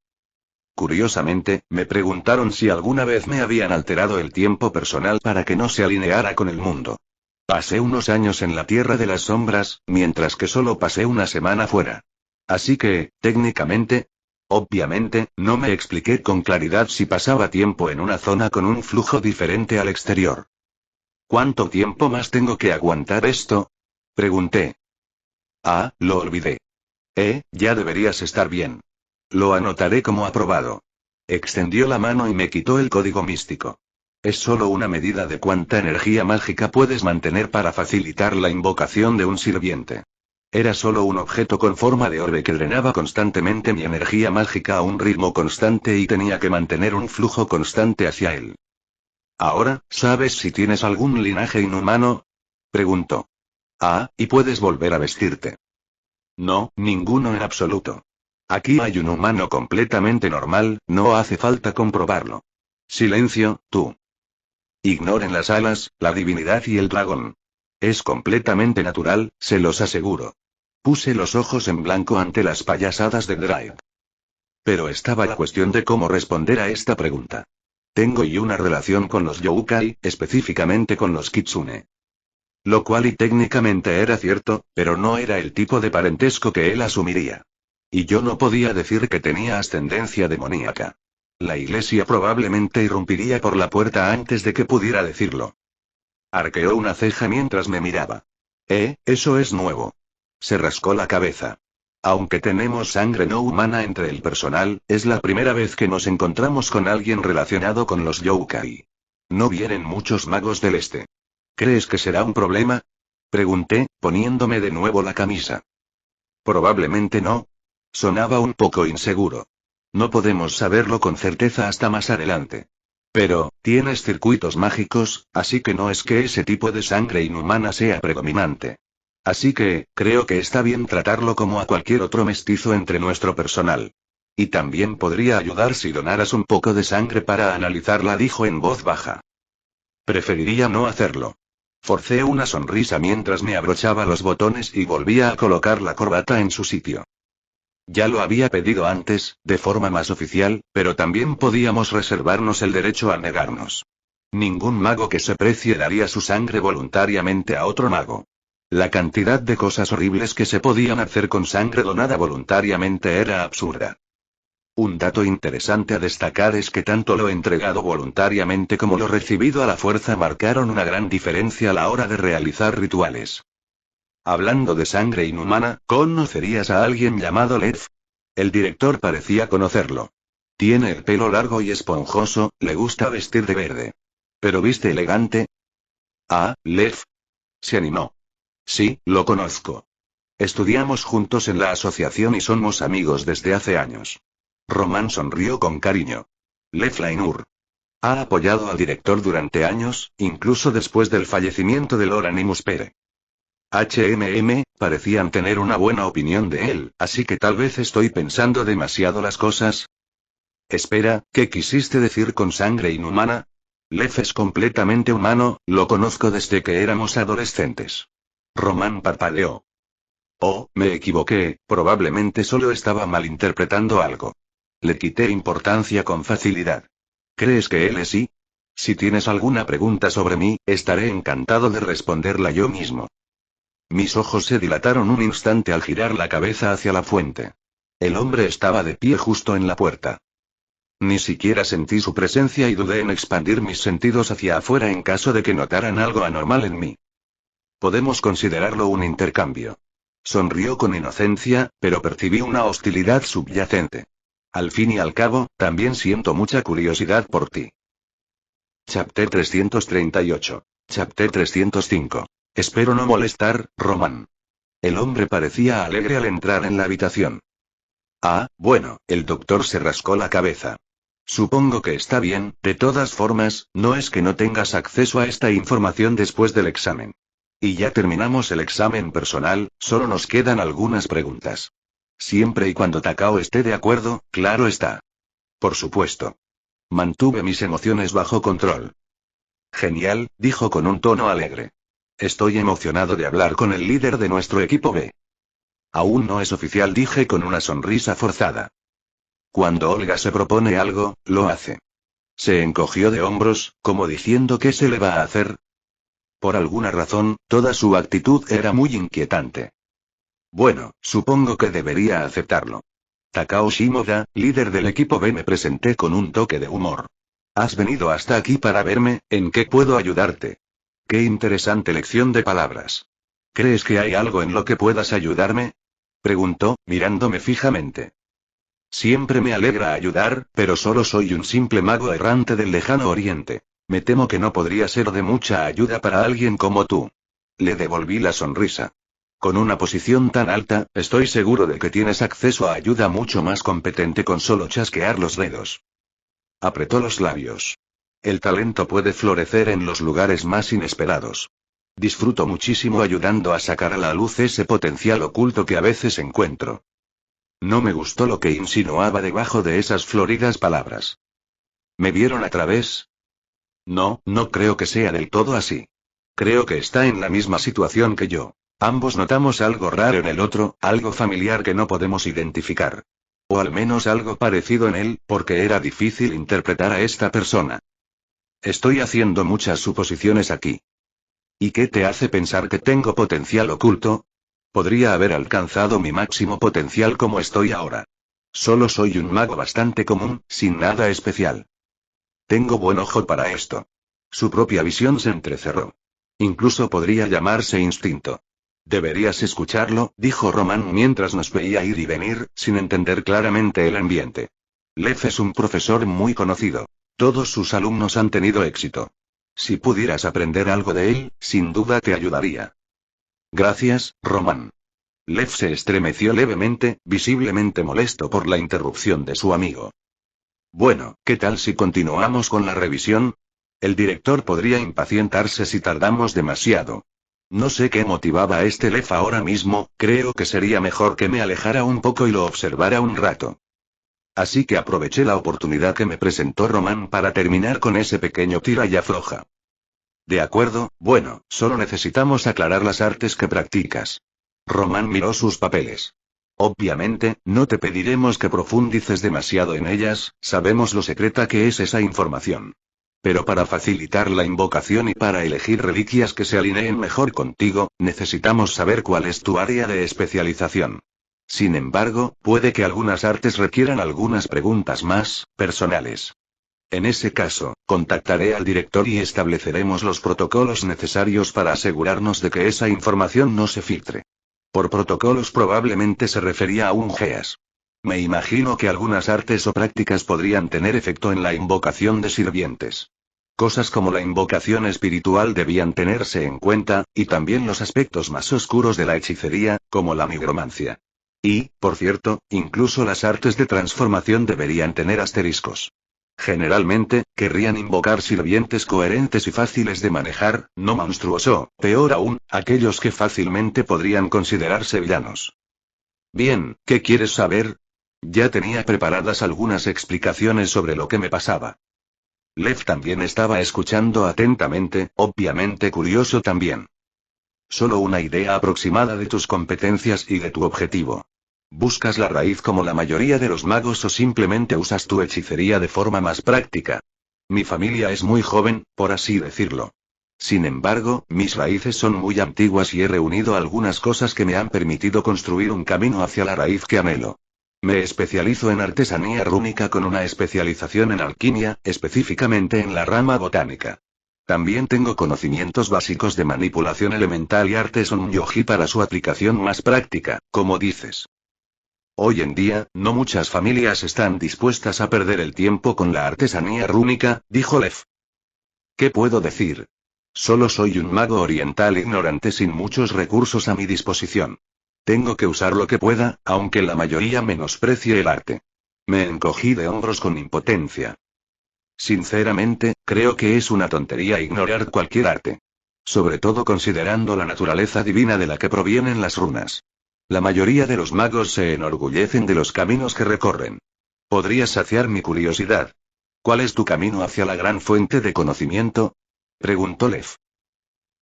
Curiosamente, me preguntaron si alguna vez me habían alterado el tiempo personal para que no se alineara con el mundo. Pasé unos años en la Tierra de las Sombras, mientras que solo pasé una semana fuera. Así que, técnicamente, obviamente, no me expliqué con claridad si pasaba tiempo en una zona con un flujo diferente al exterior. ¿Cuánto tiempo más tengo que aguantar esto? Pregunté. Lo olvidé. Ya deberías estar bien. Lo anotaré como aprobado. Extendió la mano y me quitó el código místico. Es solo una medida de cuánta energía mágica puedes mantener para facilitar la invocación de un sirviente. Era solo un objeto con forma de orbe que drenaba constantemente mi energía mágica a un ritmo constante y tenía que mantener un flujo constante hacia él. Ahora, ¿sabes si tienes algún linaje inhumano? Preguntó. ¿Y puedes volver a vestirte? No, ninguno en absoluto. Aquí hay un humano completamente normal, no hace falta comprobarlo. Silencio, tú. Ignoren las alas, la divinidad y el dragón. Es completamente natural, se los aseguro. Puse los ojos en blanco ante las payasadas de Drake. Pero estaba la cuestión de cómo responder a esta pregunta. Tengo una relación con los Youkai, específicamente con los Kitsune. Lo cual y técnicamente era cierto, pero no era el tipo de parentesco que él asumiría. Y yo no podía decir que tenía ascendencia demoníaca. La iglesia probablemente irrumpiría por la puerta antes de que pudiera decirlo. Arqueó una ceja mientras me miraba. Eso es nuevo. Se rascó la cabeza. Aunque tenemos sangre no humana entre el personal, es la primera vez que nos encontramos con alguien relacionado con los Youkai. No vienen muchos magos del este. ¿Crees que será un problema? Pregunté, poniéndome de nuevo la camisa. Probablemente no. Sonaba un poco inseguro. No podemos saberlo con certeza hasta más adelante. Pero, tienes circuitos mágicos, así que no es que ese tipo de sangre inhumana sea predominante. Así que, creo que está bien tratarlo como a cualquier otro mestizo entre nuestro personal. Y también podría ayudar si donaras un poco de sangre para analizarla, dijo en voz baja. Preferiría no hacerlo. Forcé una sonrisa mientras me abrochaba los botones y volvía a colocar la corbata en su sitio. Ya lo había pedido antes, de forma más oficial, pero también podíamos reservarnos el derecho a negarnos. Ningún mago que se precie daría su sangre voluntariamente a otro mago. La cantidad de cosas horribles que se podían hacer con sangre donada voluntariamente era absurda. Un dato interesante a destacar es que tanto lo entregado voluntariamente como lo recibido a la fuerza marcaron una gran diferencia a la hora de realizar rituales. Hablando de sangre inhumana, ¿conocerías a alguien llamado Lev? El director parecía conocerlo. Tiene el pelo largo y esponjoso, le gusta vestir de verde. ¿Pero viste elegante? Ah, Lev. Se animó. Sí, lo conozco. Estudiamos juntos en la asociación y somos amigos desde hace años. Román sonrió con cariño. Lev Lainur. Ha apoyado al director durante años, incluso después del fallecimiento de Loranimus Pere. Parecían tener una buena opinión de él, así que tal vez estoy pensando demasiado las cosas. Espera, ¿qué quisiste decir con sangre inhumana? Lev es completamente humano, lo conozco desde que éramos adolescentes. Román parpadeó. Oh, me equivoqué, probablemente solo estaba malinterpretando algo. Le quité importancia con facilidad. ¿Crees que él es sí? Si tienes alguna pregunta sobre mí, estaré encantado de responderla yo mismo. Mis ojos se dilataron un instante al girar la cabeza hacia la fuente. El hombre estaba de pie justo en la puerta. Ni siquiera sentí su presencia y dudé en expandir mis sentidos hacia afuera en caso de que notaran algo anormal en mí. Podemos considerarlo un intercambio. Sonrió con inocencia, pero percibí una hostilidad subyacente. Al fin y al cabo, también siento mucha curiosidad por ti. Chapter 338. Chapter 305. Espero no molestar, Román. El hombre parecía alegre al entrar en la habitación. Ah, bueno, el doctor se rascó la cabeza. Supongo que está bien, de todas formas, no es que no tengas acceso a esta información después del examen. Y ya terminamos el examen personal, solo nos quedan algunas preguntas. Siempre y cuando Takao esté de acuerdo, claro está. Por supuesto. Mantuve mis emociones bajo control. Genial, dijo con un tono alegre. Estoy emocionado de hablar con el líder de nuestro equipo B. Aún no es oficial, dije con una sonrisa forzada. Cuando Olga se propone algo, lo hace. Se encogió de hombros, como diciendo ¿qué se le va a hacer? Por alguna razón, toda su actitud era muy inquietante. Bueno, supongo que debería aceptarlo. Takao Shimoda, líder del equipo B, me presenté con un toque de humor. Has venido hasta aquí para verme, ¿en qué puedo ayudarte? Qué interesante lección de palabras. ¿Crees que hay algo en lo que puedas ayudarme? Preguntó, mirándome fijamente. Siempre me alegra ayudar, pero solo soy un simple mago errante del lejano oriente. Me temo que no podría ser de mucha ayuda para alguien como tú. Le devolví la sonrisa. Con una posición tan alta, estoy seguro de que tienes acceso a ayuda mucho más competente con solo chasquear los dedos. Apretó los labios. El talento puede florecer en los lugares más inesperados. Disfruto muchísimo ayudando a sacar a la luz ese potencial oculto que a veces encuentro. No me gustó lo que insinuaba debajo de esas floridas palabras. ¿Me vieron a través? No, no creo que sea del todo así. Creo que está en la misma situación que yo. Ambos notamos algo raro en el otro, algo familiar que no podemos identificar. O al menos algo parecido en él, porque era difícil interpretar a esta persona. Estoy haciendo muchas suposiciones aquí. ¿Y qué te hace pensar que tengo potencial oculto? Podría haber alcanzado mi máximo potencial como estoy ahora. Solo soy un mago bastante común, sin nada especial. Tengo buen ojo para esto. Su propia visión se entrecerró. Incluso podría llamarse instinto. Deberías escucharlo, dijo Román mientras nos veía ir y venir, sin entender claramente el ambiente. Lev es un profesor muy conocido. Todos sus alumnos han tenido éxito. Si pudieras aprender algo de él, sin duda te ayudaría. Gracias, Román. Lev se estremeció levemente, visiblemente molesto por la interrupción de su amigo. Bueno, ¿qué tal si continuamos con la revisión? El director podría impacientarse si tardamos demasiado. No sé qué motivaba a este Lev ahora mismo, creo que sería mejor que me alejara un poco y lo observara un rato. Así que aproveché la oportunidad que me presentó Román para terminar con ese pequeño tira y afloja. De acuerdo, bueno, solo necesitamos aclarar las artes que practicas. Román miró sus papeles. Obviamente, no te pediremos que profundices demasiado en ellas, sabemos lo secreta que es esa información. Pero para facilitar la invocación y para elegir reliquias que se alineen mejor contigo, necesitamos saber cuál es tu área de especialización. Sin embargo, puede que algunas artes requieran algunas preguntas más personales. En ese caso, contactaré al director y estableceremos los protocolos necesarios para asegurarnos de que esa información no se filtre. Por protocolos probablemente se refería a un GEAS. Me imagino que algunas artes o prácticas podrían tener efecto en la invocación de sirvientes. Cosas como la invocación espiritual debían tenerse en cuenta, y también los aspectos más oscuros de la hechicería, como la nigromancia. Y, por cierto, incluso las artes de transformación deberían tener asteriscos. Generalmente, querrían invocar sirvientes coherentes y fáciles de manejar, no monstruoso, peor aún, aquellos que fácilmente podrían considerarse villanos. Bien, ¿qué quieres saber? Ya tenía preparadas algunas explicaciones sobre lo que me pasaba. Lev también estaba escuchando atentamente, obviamente curioso también. Solo una idea aproximada de tus competencias y de tu objetivo. ¿Buscas la raíz como la mayoría de los magos o simplemente usas tu hechicería de forma más práctica? Mi familia es muy joven, por así decirlo. Sin embargo, mis raíces son muy antiguas y he reunido algunas cosas que me han permitido construir un camino hacia la raíz que anhelo. Me especializo en artesanía rúnica con una especialización en alquimia, específicamente en la rama botánica. También tengo conocimientos básicos de manipulación elemental y artes on-yogi para su aplicación más práctica, como dices. Hoy en día, no muchas familias están dispuestas a perder el tiempo con la artesanía rúnica, dijo Lev. ¿Qué puedo decir? Solo soy un mago oriental ignorante sin muchos recursos a mi disposición. Tengo que usar lo que pueda, aunque la mayoría menosprecie el arte. Me encogí de hombros con impotencia. Sinceramente, creo que es una tontería ignorar cualquier arte. Sobre todo considerando la naturaleza divina de la que provienen las runas. La mayoría de los magos se enorgullecen de los caminos que recorren. ¿Podrías saciar mi curiosidad? ¿Cuál es tu camino hacia la gran fuente de conocimiento? Preguntó Lev.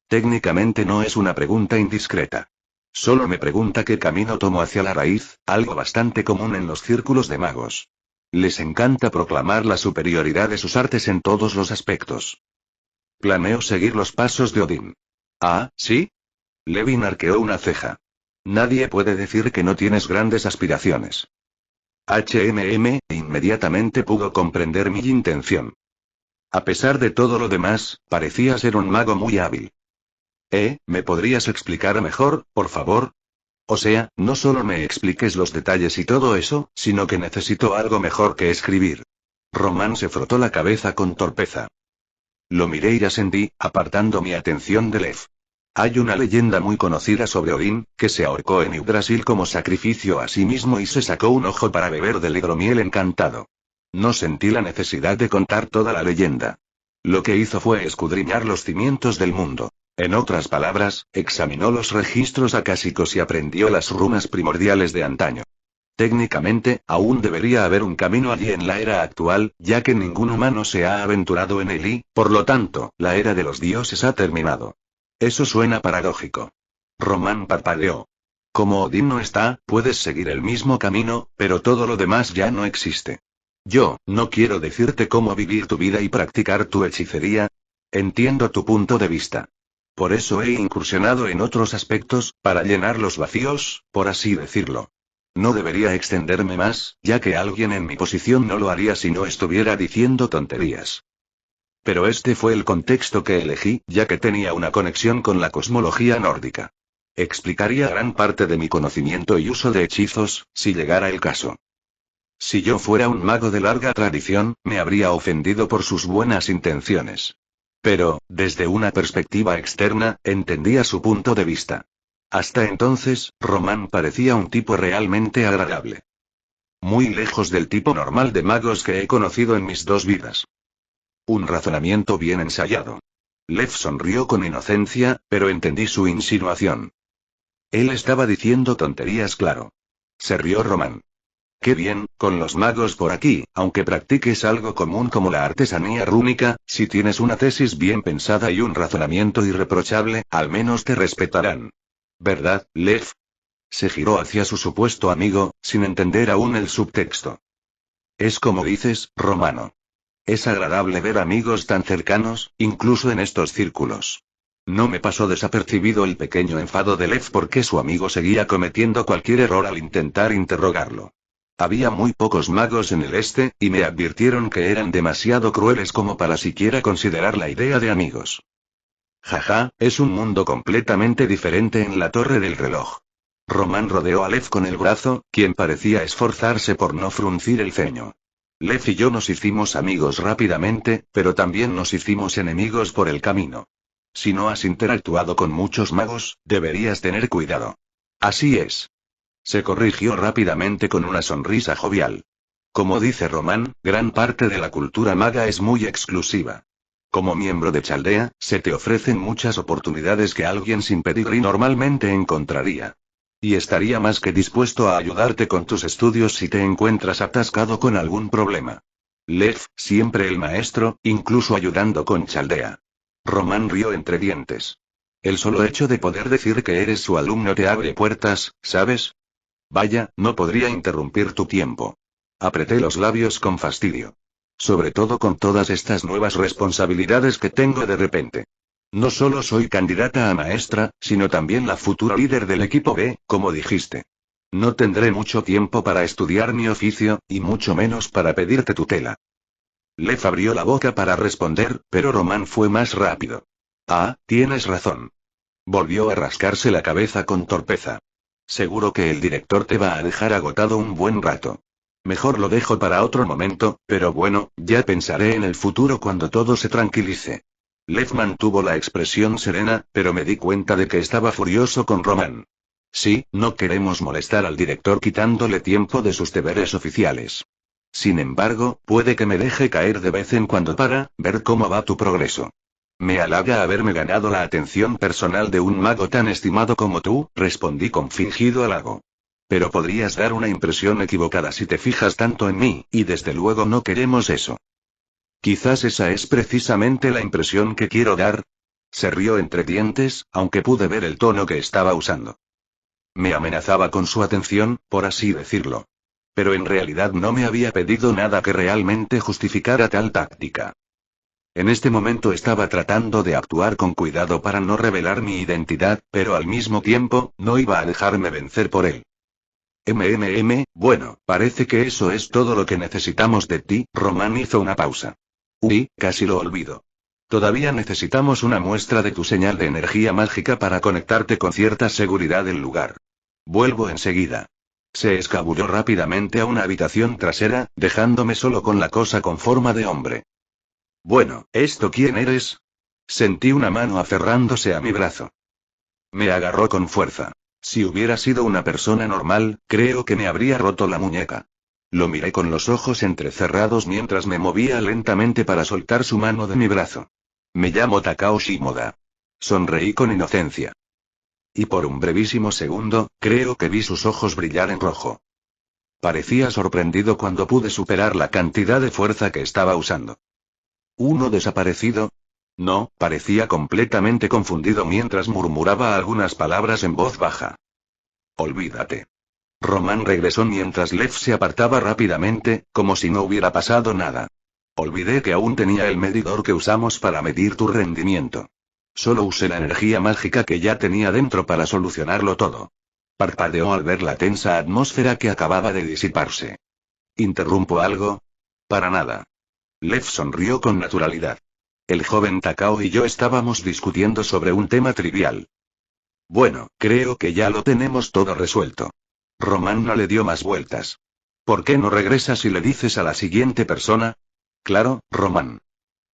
Técnicamente no es una pregunta indiscreta. Solo me pregunta qué camino tomo hacia la raíz, algo bastante común en los círculos de magos. Les encanta proclamar la superioridad de sus artes en todos los aspectos. Planeo seguir los pasos de Odín. ¿Ah, sí? Levin arqueó una ceja. Nadie puede decir que no tienes grandes aspiraciones. Inmediatamente pudo comprender mi intención. A pesar de todo lo demás, parecía ser un mago muy hábil. ¿Me podrías explicar mejor, por favor? O sea, no solo me expliques los detalles y todo eso, sino que necesito algo mejor que escribir. Román se frotó la cabeza con torpeza. Lo miré y asentí, apartando mi atención de Lev. Hay una leyenda muy conocida sobre Odín, que se ahorcó en Yggdrasil como sacrificio a sí mismo y se sacó un ojo para beber del hidromiel encantado. No sentí la necesidad de contar toda la leyenda. Lo que hizo fue escudriñar los cimientos del mundo. En otras palabras, examinó los registros acásicos y aprendió las runas primordiales de antaño. Técnicamente, aún debería haber un camino allí en la era actual, ya que ningún humano se ha aventurado en él y, por lo tanto, la era de los dioses ha terminado. Eso suena paradójico. Román parpadeó. Como Odín no está, puedes seguir el mismo camino, pero todo lo demás ya no existe. Yo, no quiero decirte cómo vivir tu vida y practicar tu hechicería. Entiendo tu punto de vista. Por eso he incursionado en otros aspectos, para llenar los vacíos, por así decirlo. No debería extenderme más, ya que alguien en mi posición no lo haría si no estuviera diciendo tonterías. Pero este fue el contexto que elegí, ya que tenía una conexión con la cosmología nórdica. Explicaría gran parte de mi conocimiento y uso de hechizos, si llegara el caso. Si yo fuera un mago de larga tradición, me habría ofendido por sus buenas intenciones. Pero, desde una perspectiva externa, entendía su punto de vista. Hasta entonces, Román parecía un tipo realmente agradable. Muy lejos del tipo normal de magos que he conocido en mis dos vidas. Un razonamiento bien ensayado. Lev sonrió con inocencia, pero entendí su insinuación. Él estaba diciendo tonterías, claro. Se rió Román. Qué bien, con los magos por aquí, aunque practiques algo común como la artesanía rúnica, si tienes una tesis bien pensada y un razonamiento irreprochable, al menos te respetarán. ¿Verdad, Lev? Se giró hacia su supuesto amigo, sin entender aún el subtexto. Es como dices, Romano. Es agradable ver amigos tan cercanos, incluso en estos círculos. No me pasó desapercibido el pequeño enfado de Lev porque su amigo seguía cometiendo cualquier error al intentar interrogarlo. Había muy pocos magos en el este, y me advirtieron que eran demasiado crueles como para siquiera considerar la idea de amigos. Jaja, es un mundo completamente diferente en la torre del reloj. Román rodeó a Lev con el brazo, quien parecía esforzarse por no fruncir el ceño. Lev y yo nos hicimos amigos rápidamente, pero también nos hicimos enemigos por el camino. Si no has interactuado con muchos magos, deberías tener cuidado. Así es. Se corrigió rápidamente con una sonrisa jovial. Como dice Román, gran parte de la cultura maga es muy exclusiva. Como miembro de Chaldea, se te ofrecen muchas oportunidades que alguien sin pedigrí normalmente encontraría. Y estaría más que dispuesto a ayudarte con tus estudios si te encuentras atascado con algún problema. Lev, siempre el maestro, incluso ayudando con Chaldea. Román rió entre dientes. El solo hecho de poder decir que eres su alumno te abre puertas, ¿sabes? Vaya, no podría interrumpir tu tiempo. Apreté los labios con fastidio. Sobre todo con todas estas nuevas responsabilidades que tengo de repente. No solo soy candidata a maestra, sino también la futura líder del equipo B, como dijiste. No tendré mucho tiempo para estudiar mi oficio, y mucho menos para pedirte tutela. Lev abrió la boca para responder, pero Román fue más rápido. Ah, tienes razón. Volvió a rascarse la cabeza con torpeza. Seguro que el director te va a dejar agotado un buen rato. Mejor lo dejo para otro momento, pero bueno, ya pensaré en el futuro cuando todo se tranquilice. Lev mantuvo la expresión serena, pero me di cuenta de que estaba furioso con Román. Sí, no queremos molestar al director quitándole tiempo de sus deberes oficiales. Sin embargo, puede que me deje caer de vez en cuando para ver cómo va tu progreso. Me halaga haberme ganado la atención personal de un mago tan estimado como tú, respondí con fingido halago. Pero podrías dar una impresión equivocada si te fijas tanto en mí, y desde luego no queremos eso. Quizás esa es precisamente la impresión que quiero dar. Se rió entre dientes, aunque pude ver el tono que estaba usando. Me amenazaba con su atención, por así decirlo. Pero en realidad no me había pedido nada que realmente justificara tal táctica. En este momento estaba tratando de actuar con cuidado para no revelar mi identidad, pero al mismo tiempo, no iba a dejarme vencer por él. Bueno, parece que eso es todo lo que necesitamos de ti. Román hizo una pausa. Uy, casi lo olvido. Todavía necesitamos una muestra de tu señal de energía mágica para conectarte con cierta seguridad del lugar. Vuelvo enseguida. Se escabulló rápidamente a una habitación trasera, dejándome solo con la cosa con forma de hombre. Bueno, ¿esto quién eres? Sentí una mano aferrándose a mi brazo. Me agarró con fuerza. Si hubiera sido una persona normal, creo que me habría roto la muñeca. Lo miré con los ojos entrecerrados mientras me movía lentamente para soltar su mano de mi brazo. Me llamo Takao Shimoda. Sonreí con inocencia. Y por un brevísimo segundo, creo que vi sus ojos brillar en rojo. Parecía sorprendido cuando pude superar la cantidad de fuerza que estaba usando. ¿Uno desaparecido? No, parecía completamente confundido mientras murmuraba algunas palabras en voz baja. Olvídate. Román regresó mientras Lev se apartaba rápidamente, como si no hubiera pasado nada. Olvidé que aún tenía el medidor que usamos para medir tu rendimiento. Solo usé la energía mágica que ya tenía dentro para solucionarlo todo. Parpadeó al ver la tensa atmósfera que acababa de disiparse. ¿Interrumpo algo? Para nada. Lev sonrió con naturalidad. El joven Takao y yo estábamos discutiendo sobre un tema trivial. Bueno, creo que ya lo tenemos todo resuelto. Román no le dio más vueltas. ¿Por qué no regresas y le dices a la siguiente persona? Claro, Román.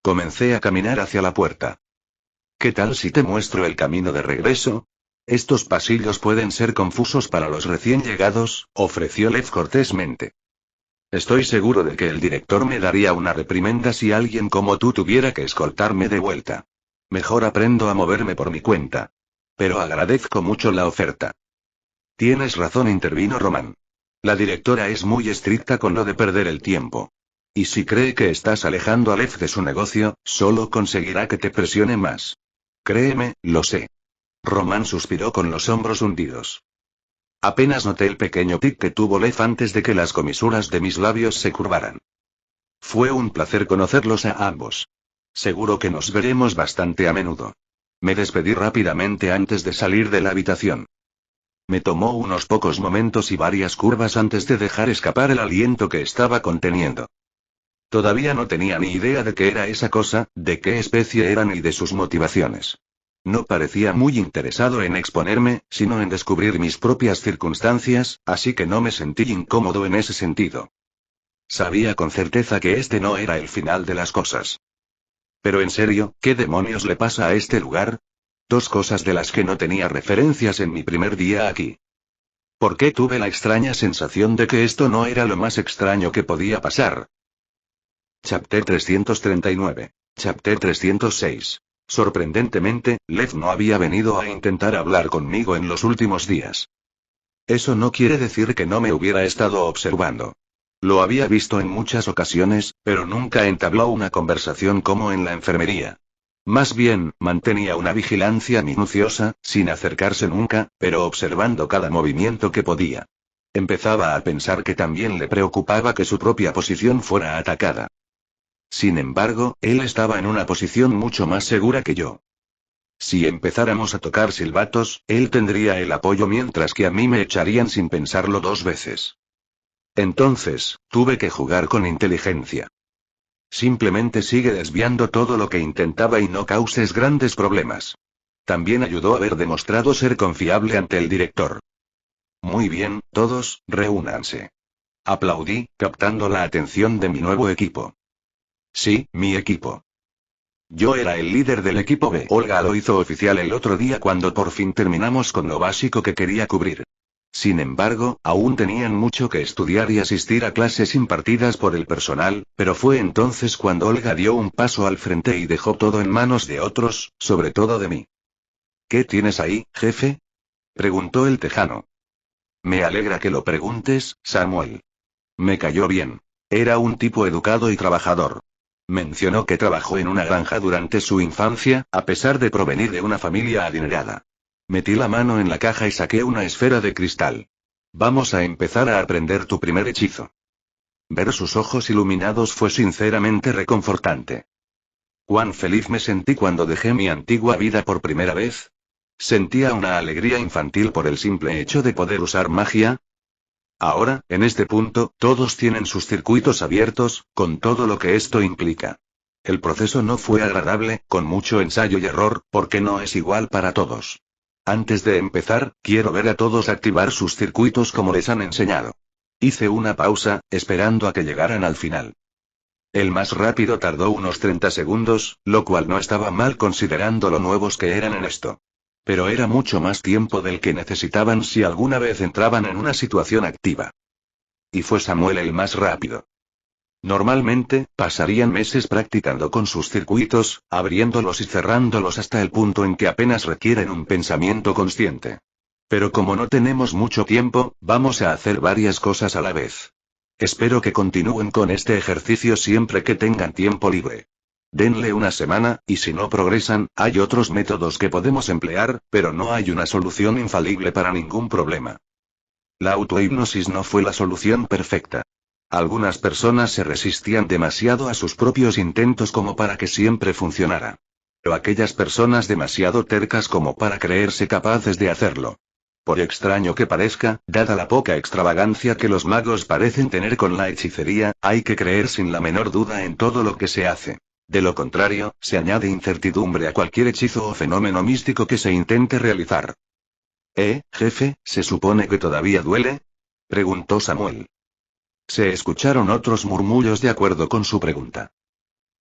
Comencé a caminar hacia la puerta. ¿Qué tal si te muestro el camino de regreso? Estos pasillos pueden ser confusos para los recién llegados, ofreció Lev cortésmente. Estoy seguro de que el director me daría una reprimenda si alguien como tú tuviera que escoltarme de vuelta. Mejor aprendo a moverme por mi cuenta. Pero agradezco mucho la oferta. Tienes razón, intervino Román. La directora es muy estricta con lo de perder el tiempo. Y si cree que estás alejando a Lev de su negocio, solo conseguirá que te presione más. Créeme, lo sé. Román suspiró con los hombros hundidos. Apenas noté el pequeño tic que tuvo Lev antes de que las comisuras de mis labios se curvaran. Fue un placer conocerlos a ambos. Seguro que nos veremos bastante a menudo. Me despedí rápidamente antes de salir de la habitación. Me tomó unos pocos momentos y varias curvas antes de dejar escapar el aliento que estaba conteniendo. Todavía no tenía ni idea de qué era esa cosa, de qué especie era ni de sus motivaciones. No parecía muy interesado en exponerme, sino en descubrir mis propias circunstancias, así que no me sentí incómodo en ese sentido. Sabía con certeza que este no era el final de las cosas. Pero en serio, ¿qué demonios le pasa a este lugar? Dos cosas de las que no tenía referencias en mi primer día aquí. ¿Por qué tuve la extraña sensación de que esto no era lo más extraño que podía pasar? Chapter 339. Chapter 306. Sorprendentemente, Lev no había venido a intentar hablar conmigo en los últimos días. Eso no quiere decir que no me hubiera estado observando. Lo había visto en muchas ocasiones, pero nunca entabló una conversación como en la enfermería. Más bien, mantenía una vigilancia minuciosa, sin acercarse nunca, pero observando cada movimiento que podía. Empezaba a pensar que también le preocupaba que su propia posición fuera atacada. Sin embargo, él estaba en una posición mucho más segura que yo. Si empezáramos a tocar silbatos, él tendría el apoyo mientras que a mí me echarían sin pensarlo dos veces. Entonces, tuve que jugar con inteligencia. Simplemente sigue desviando todo lo que intentaba y no causes grandes problemas. También ayudó a haber demostrado ser confiable ante el director. Muy bien, todos, reúnanse. Aplaudí, captando la atención de mi nuevo equipo. Sí, mi equipo. Yo era el líder del equipo B. Olga lo hizo oficial el otro día cuando por fin terminamos con lo básico que quería cubrir. Sin embargo, aún tenían mucho que estudiar y asistir a clases impartidas por el personal, pero fue entonces cuando Olga dio un paso al frente y dejó todo en manos de otros, sobre todo de mí. ¿Qué tienes ahí, jefe? Preguntó el tejano. Me alegra que lo preguntes, Samuel. Me cayó bien. Era un tipo educado y trabajador. Mencionó que trabajó en una granja durante su infancia, a pesar de provenir de una familia adinerada. Metí la mano en la caja y saqué una esfera de cristal. Vamos a empezar a aprender tu primer hechizo. Ver sus ojos iluminados fue sinceramente reconfortante. Cuán feliz me sentí cuando dejé mi antigua vida por primera vez. Sentía una alegría infantil por el simple hecho de poder usar magia. Ahora, en este punto, todos tienen sus circuitos abiertos, con todo lo que esto implica. El proceso no fue agradable, con mucho ensayo y error, porque no es igual para todos. Antes de empezar, quiero ver a todos activar sus circuitos como les han enseñado. Hice una pausa, esperando a que llegaran al final. El más rápido tardó unos 30 segundos, lo cual no estaba mal considerando lo nuevos que eran en esto. Pero era mucho más tiempo del que necesitaban si alguna vez entraban en una situación activa. Y fue Samuel el más rápido. Normalmente, pasarían meses practicando con sus circuitos, abriéndolos y cerrándolos hasta el punto en que apenas requieren un pensamiento consciente. Pero como no tenemos mucho tiempo, vamos a hacer varias cosas a la vez. Espero que continúen con este ejercicio siempre que tengan tiempo libre. Denle una semana, y si no progresan, hay otros métodos que podemos emplear, pero no hay una solución infalible para ningún problema. La autohipnosis no fue la solución perfecta. Algunas personas se resistían demasiado a sus propios intentos como para que siempre funcionara. Pero aquellas personas demasiado tercas como para creerse capaces de hacerlo. Por extraño que parezca, dada la poca extravagancia que los magos parecen tener con la hechicería, hay que creer sin la menor duda en todo lo que se hace. De lo contrario, se añade incertidumbre a cualquier hechizo o fenómeno místico que se intente realizar. Jefe, ¿se supone que todavía duele? Preguntó Samuel. Se escucharon otros murmullos de acuerdo con su pregunta.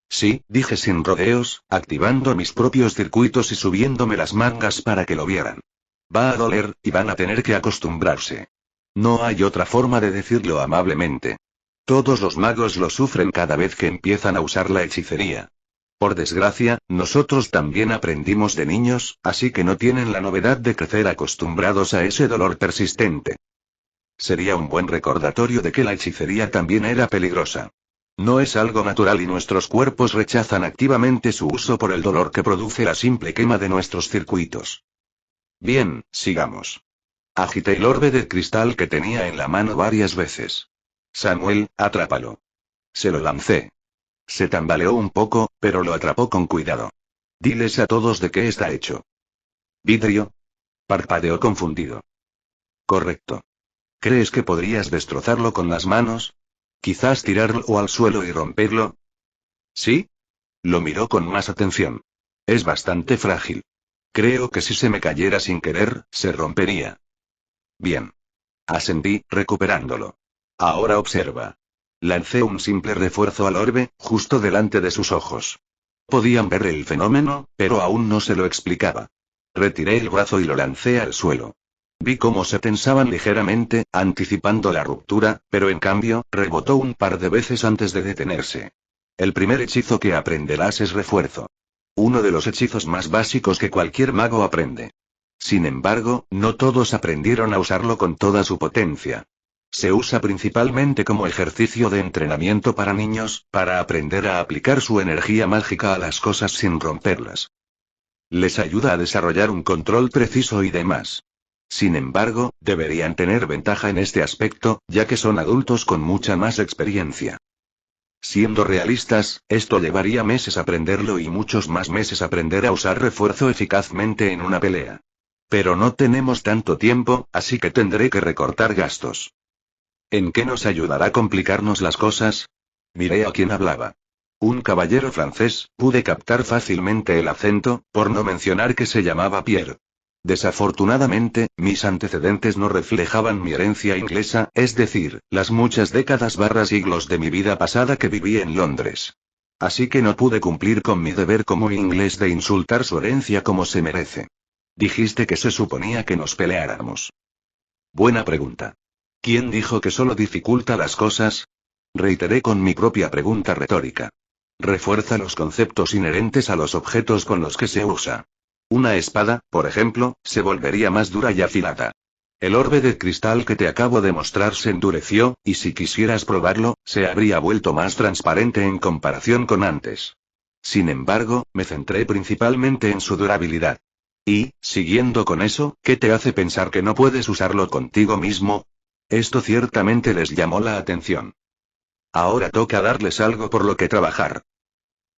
Sí, dije sin rodeos, activando mis propios circuitos y subiéndome las mangas para que lo vieran. Va a doler, y van a tener que acostumbrarse. No hay otra forma de decirlo amablemente. Todos los magos lo sufren cada vez que empiezan a usar la hechicería. Por desgracia, nosotros también aprendimos de niños, así que no tienen la novedad de crecer acostumbrados a ese dolor persistente. Sería un buen recordatorio de que la hechicería también era peligrosa. No es algo natural y nuestros cuerpos rechazan activamente su uso por el dolor que produce la simple quema de nuestros circuitos. Bien, sigamos. Agité el orbe de cristal que tenía en la mano varias veces. Samuel, atrápalo. Se lo lancé. Se tambaleó un poco, pero lo atrapó con cuidado. Diles a todos de qué está hecho. ¿Vidrio? Parpadeó confundido. Correcto. ¿Crees que podrías destrozarlo con las manos? ¿Quizás tirarlo al suelo y romperlo? ¿Sí? Lo miró con más atención. Es bastante frágil. Creo que si se me cayera sin querer, se rompería. Bien. Asentí, recuperándolo. Ahora observa. Lancé un simple refuerzo al orbe, justo delante de sus ojos. Podían ver el fenómeno, pero aún no se lo explicaba. Retiré el brazo y lo lancé al suelo. Vi cómo se tensaban ligeramente, anticipando la ruptura, pero en cambio, rebotó un par de veces antes de detenerse. El primer hechizo que aprenderás es refuerzo. Uno de los hechizos más básicos que cualquier mago aprende. Sin embargo, no todos aprendieron a usarlo con toda su potencia. Se usa principalmente como ejercicio de entrenamiento para niños, para aprender a aplicar su energía mágica a las cosas sin romperlas. Les ayuda a desarrollar un control preciso y demás. Sin embargo, deberían tener ventaja en este aspecto, ya que son adultos con mucha más experiencia. Siendo realistas, esto llevaría meses aprenderlo y muchos más meses aprender a usar refuerzo eficazmente en una pelea. Pero no tenemos tanto tiempo, así que tendré que recortar gastos. ¿En qué nos ayudará complicarnos las cosas? Miré a quien hablaba. Un caballero francés, pude captar fácilmente el acento, por no mencionar que se llamaba Pierre. Desafortunadamente, mis antecedentes no reflejaban mi herencia inglesa, es decir, las muchas décadas / siglos de mi vida pasada que viví en Londres. Así que no pude cumplir con mi deber como inglés de insultar su herencia como se merece. Dijiste que se suponía que nos peleáramos. Buena pregunta. ¿Quién dijo que solo dificulta las cosas? Reiteré con mi propia pregunta retórica. Refuerza los conceptos inherentes a los objetos con los que se usa. Una espada, por ejemplo, se volvería más dura y afilada. El orbe de cristal que te acabo de mostrar se endureció, y si quisieras probarlo, se habría vuelto más transparente en comparación con antes. Sin embargo, me centré principalmente en su durabilidad. Y, siguiendo con eso, ¿qué te hace pensar que no puedes usarlo contigo mismo? Esto ciertamente les llamó la atención. Ahora toca darles algo por lo que trabajar.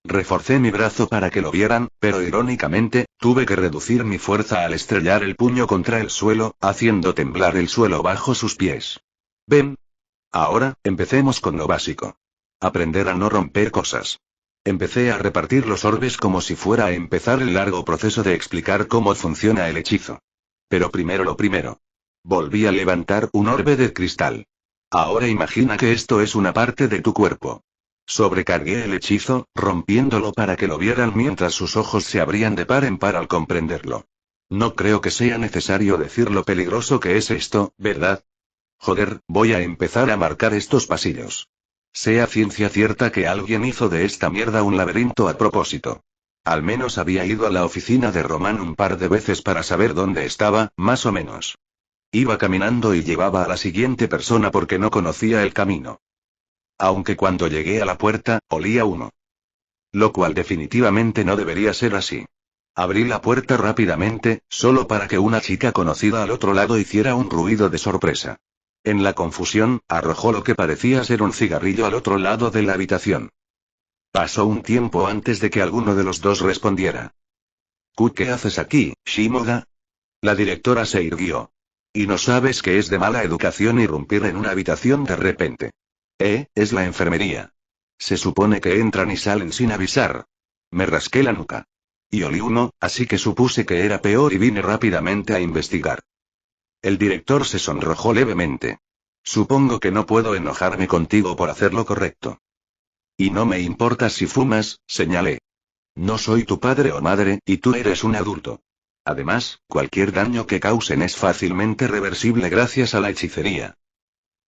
Reforcé mi brazo para que lo vieran, pero irónicamente, tuve que reducir mi fuerza al estrellar el puño contra el suelo, haciendo temblar el suelo bajo sus pies. ¿Ven? Ahora, empecemos con lo básico. Aprender a no romper cosas. Empecé a repartir los orbes como si fuera a empezar el largo proceso de explicar cómo funciona el hechizo. Pero primero lo primero. Volví a levantar un orbe de cristal. Ahora imagina que esto es una parte de tu cuerpo. Sobrecargué el hechizo, rompiéndolo para que lo vieran mientras sus ojos se abrían de par en par al comprenderlo. No creo que sea necesario decir lo peligroso que es esto, ¿verdad? Joder, voy a empezar a marcar estos pasillos. Sea ciencia cierta que alguien hizo de esta mierda un laberinto a propósito. Al menos había ido a la oficina de Román un par de veces para saber dónde estaba, más o menos. Iba caminando y llevaba a la siguiente persona porque no conocía el camino. Aunque cuando llegué a la puerta, olía humo. Lo cual definitivamente no debería ser así. Abrí la puerta rápidamente, solo para que una chica conocida al otro lado hiciera un ruido de sorpresa. En la confusión, arrojó lo que parecía ser un cigarrillo al otro lado de la habitación. Pasó un tiempo antes de que alguno de los dos respondiera. ¿Qué haces aquí, Shimoda? La directora se irguió. ¿Y no sabes que es de mala educación irrumpir en una habitación de repente? Es la enfermería. Se supone que entran y salen sin avisar. Me rasqué la nuca. Y olí humo, así que supuse que era peor y vine rápidamente a investigar. El director se sonrojó levemente. Supongo que no puedo enojarme contigo por hacer lo correcto. Y no me importa si fumas, señalé. No soy tu padre o madre, y tú eres un adulto. Además, cualquier daño que causen es fácilmente reversible gracias a la hechicería.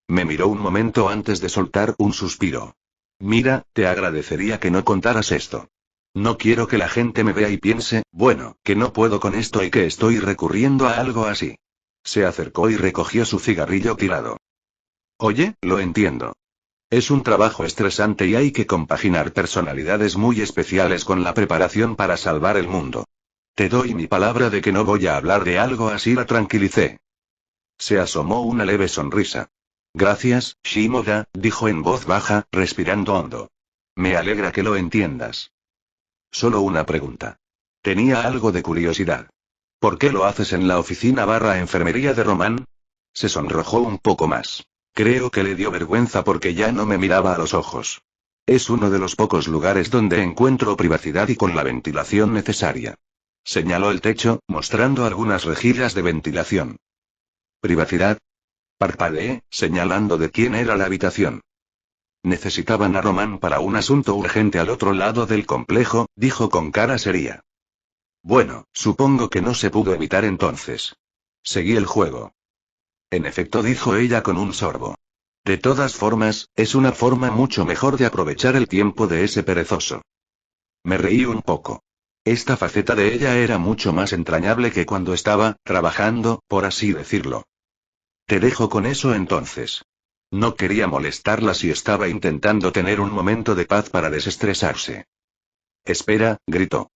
Me miró un momento antes de soltar un suspiro. Mira, te agradecería que no contaras esto. No quiero que la gente me vea y piense, bueno, que no puedo con esto y que estoy recurriendo a algo así. Se acercó y recogió su cigarrillo tirado. Oye, lo entiendo. Es un trabajo estresante y hay que compaginar personalidades muy especiales con la preparación para salvar el mundo. Te doy mi palabra de que no voy a hablar de algo así, la tranquilicé. Se asomó una leve sonrisa. Gracias, Shimoda, dijo en voz baja, respirando hondo. Me alegra que lo entiendas. Solo una pregunta. Tenía algo de curiosidad. ¿Por qué lo haces en la oficina/enfermería de Román? Se sonrojó un poco más. Creo que le dio vergüenza porque ya no me miraba a los ojos. Es uno de los pocos lugares donde encuentro privacidad y con la ventilación necesaria. Señaló el techo, mostrando algunas rejillas de ventilación. ¿Privacidad? Parpadeé, señalando de quién era la habitación. Necesitaban a Román para un asunto urgente al otro lado del complejo, dijo con cara seria. Bueno, supongo que no se pudo evitar entonces. Seguí el juego. En efecto, dijo ella con un sorbo. De todas formas, es una forma mucho mejor de aprovechar el tiempo de ese perezoso. Me reí un poco. Esta faceta de ella era mucho más entrañable que cuando estaba trabajando, por así decirlo. Te dejo con eso entonces. No quería molestarla si estaba intentando tener un momento de paz para desestresarse. Espera, gritó.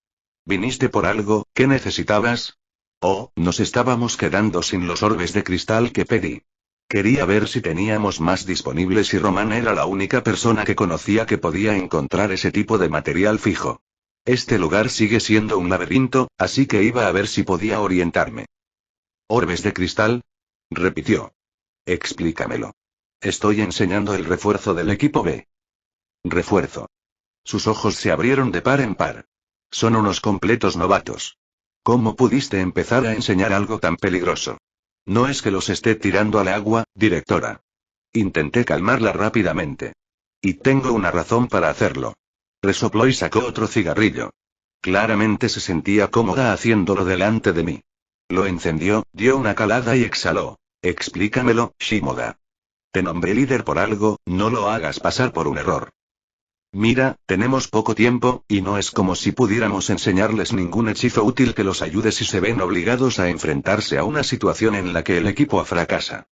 ¿Viniste por algo? ¿Qué necesitabas? Oh, nos estábamos quedando sin los orbes de cristal que pedí. Quería ver si teníamos más disponibles y Román era la única persona que conocía que podía encontrar ese tipo de material fijo. Este lugar sigue siendo un laberinto, así que iba a ver si podía orientarme. ¿Orbes de cristal? Repitió. Explícamelo. Estoy enseñando el refuerzo del equipo B. Refuerzo. Sus ojos se abrieron de par en par. Son unos completos novatos. ¿Cómo pudiste empezar a enseñar algo tan peligroso? No es que los esté tirando al agua, directora. Intenté calmarla rápidamente. Y tengo una razón para hacerlo. Resopló y sacó otro cigarrillo. Claramente se sentía cómoda haciéndolo delante de mí. Lo encendió, dio una calada y exhaló. Explícamelo, Shimoda. Te nombré líder por algo, no lo hagas pasar por un error. Mira, tenemos poco tiempo, y no es como si pudiéramos enseñarles ningún hechizo útil que los ayude si se ven obligados a enfrentarse a una situación en la que el equipo fracasa.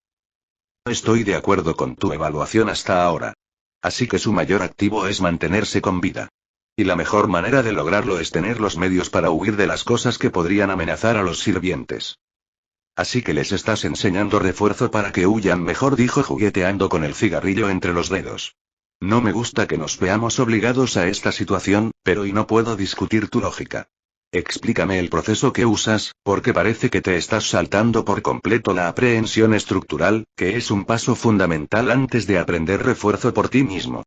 Estoy de acuerdo con tu evaluación hasta ahora. Así que su mayor activo es mantenerse con vida. Y la mejor manera de lograrlo es tener los medios para huir de las cosas que podrían amenazar a los sirvientes. Así que les estás enseñando refuerzo para que huyan mejor, dijo jugueteando con el cigarrillo entre los dedos. No me gusta que nos veamos obligados a esta situación, pero y no puedo discutir tu lógica. Explícame el proceso que usas, porque parece que te estás saltando por completo la aprehensión estructural, que es un paso fundamental antes de aprender refuerzo por ti mismo.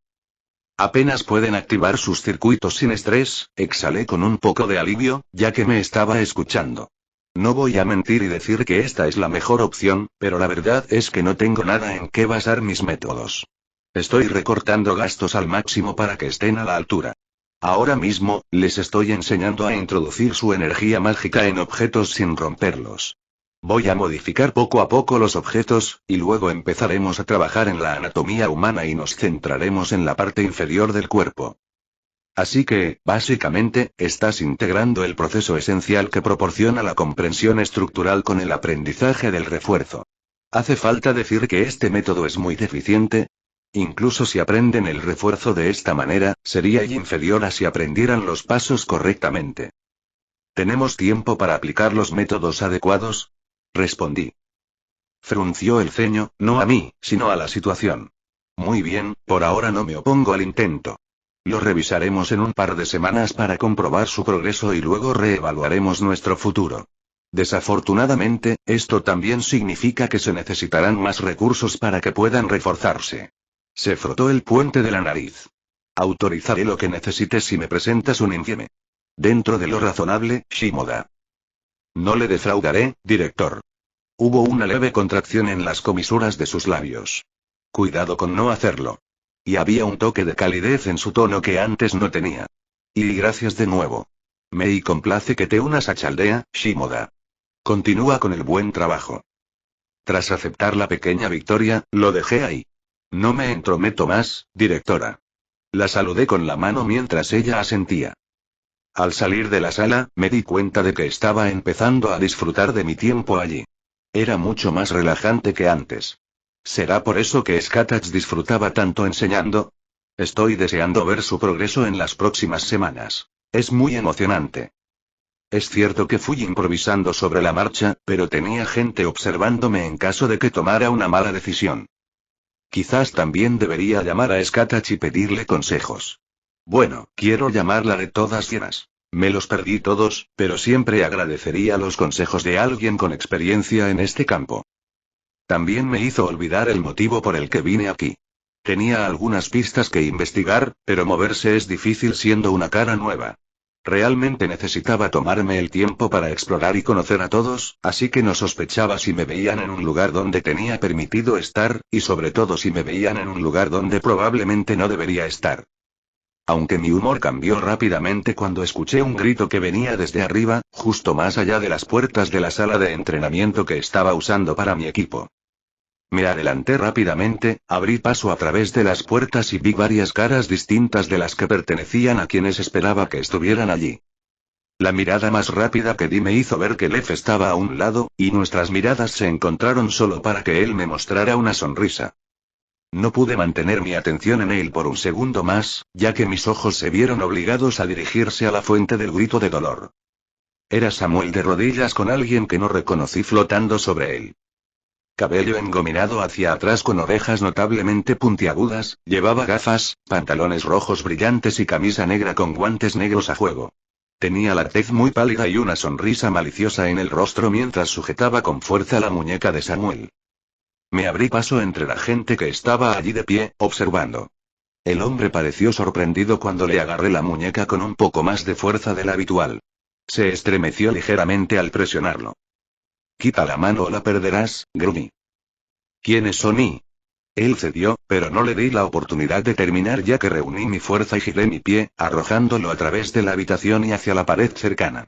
Apenas pueden activar sus circuitos sin estrés, exhalé con un poco de alivio, ya que me estaba escuchando. No voy a mentir y decir que esta es la mejor opción, pero la verdad es que no tengo nada en qué basar mis métodos. Estoy recortando gastos al máximo para que estén a la altura. Ahora mismo, les estoy enseñando a introducir su energía mágica en objetos sin romperlos. Voy a modificar poco a poco los objetos, y luego empezaremos a trabajar en la anatomía humana y nos centraremos en la parte inferior del cuerpo. Así que, básicamente, estás integrando el proceso esencial que proporciona la comprensión estructural con el aprendizaje del refuerzo. ¿Hace falta decir que este método es muy deficiente? Incluso si aprenden el refuerzo de esta manera, sería inferior a si aprendieran los pasos correctamente. ¿Tenemos tiempo para aplicar los métodos adecuados? Respondí. Frunció el ceño, no a mí, sino a la situación. Muy bien, por ahora no me opongo al intento. Lo revisaremos en un par de semanas para comprobar su progreso y luego reevaluaremos nuestro futuro. Desafortunadamente, esto también significa que se necesitarán más recursos para que puedan reforzarse. Se frotó el puente de la nariz. Autorizaré lo que necesites si me presentas un informe. Dentro de lo razonable, Shimoda. No le defraudaré, director. Hubo una leve contracción en las comisuras de sus labios. Cuidado con no hacerlo. Y había un toque de calidez en su tono que antes no tenía. Y gracias de nuevo. Me complace que te unas a Chaldea, Shimoda. Continúa con el buen trabajo. Tras aceptar la pequeña victoria, lo dejé ahí. No me entrometo más, directora. La saludé con la mano mientras ella asentía. Al salir de la sala, me di cuenta de que estaba empezando a disfrutar de mi tiempo allí. Era mucho más relajante que antes. ¿Será por eso que Skatach disfrutaba tanto enseñando? Estoy deseando ver su progreso en las próximas semanas. Es muy emocionante. Es cierto que fui improvisando sobre la marcha, pero tenía gente observándome en caso de que tomara una mala decisión. Quizás también debería llamar a Skatach y pedirle consejos. Bueno, quiero llamarla de todas llenas. Me los perdí todos, pero siempre agradecería los consejos de alguien con experiencia en este campo. También me hizo olvidar el motivo por el que vine aquí. Tenía algunas pistas que investigar, pero moverse es difícil siendo una cara nueva. Realmente necesitaba tomarme el tiempo para explorar y conocer a todos, así que no sospechaba si me veían en un lugar donde tenía permitido estar, y sobre todo si me veían en un lugar donde probablemente no debería estar. Aunque mi humor cambió rápidamente cuando escuché un grito que venía desde arriba, justo más allá de las puertas de la sala de entrenamiento que estaba usando para mi equipo. Me adelanté rápidamente, abrí paso a través de las puertas y vi varias caras distintas de las que pertenecían a quienes esperaba que estuvieran allí. La mirada más rápida que di me hizo ver que Lev estaba a un lado, y nuestras miradas se encontraron solo para que él me mostrara una sonrisa. No pude mantener mi atención en él por un segundo más, ya que mis ojos se vieron obligados a dirigirse a la fuente del grito de dolor. Era Samuel de rodillas con alguien que no reconocí flotando sobre él. Cabello engominado hacia atrás con orejas notablemente puntiagudas, llevaba gafas, pantalones rojos brillantes y camisa negra con guantes negros a juego. Tenía la tez muy pálida y una sonrisa maliciosa en el rostro mientras sujetaba con fuerza la muñeca de Samuel. Me abrí paso entre la gente que estaba allí de pie, observando. El hombre pareció sorprendido cuando le agarré la muñeca con un poco más de fuerza de la habitual. Se estremeció ligeramente al presionarlo. «Quita la mano o la perderás», gruñí. «¿Quiénes son y?» Él cedió, pero no le di la oportunidad de terminar ya que reuní mi fuerza y giré mi pie, arrojándolo a través de la habitación y hacia la pared cercana.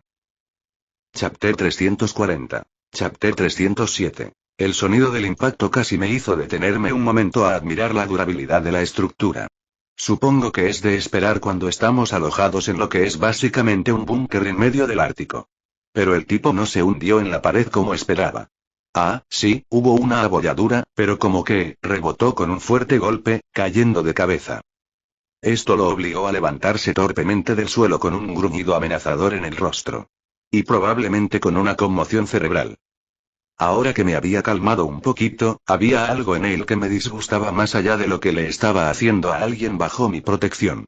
Chapter 340. Chapter 307. El sonido del impacto casi me hizo detenerme un momento a admirar la durabilidad de la estructura. Supongo que es de esperar cuando estamos alojados en lo que es básicamente un búnker en medio del Ártico. Pero el tipo no se hundió en la pared como esperaba. Ah, sí, hubo una abolladura, pero como que rebotó con un fuerte golpe, cayendo de cabeza. Esto lo obligó a levantarse torpemente del suelo con un gruñido amenazador en el rostro. Y probablemente con una conmoción cerebral. Ahora que me había calmado un poquito, había algo en él que me disgustaba más allá de lo que le estaba haciendo a alguien bajo mi protección.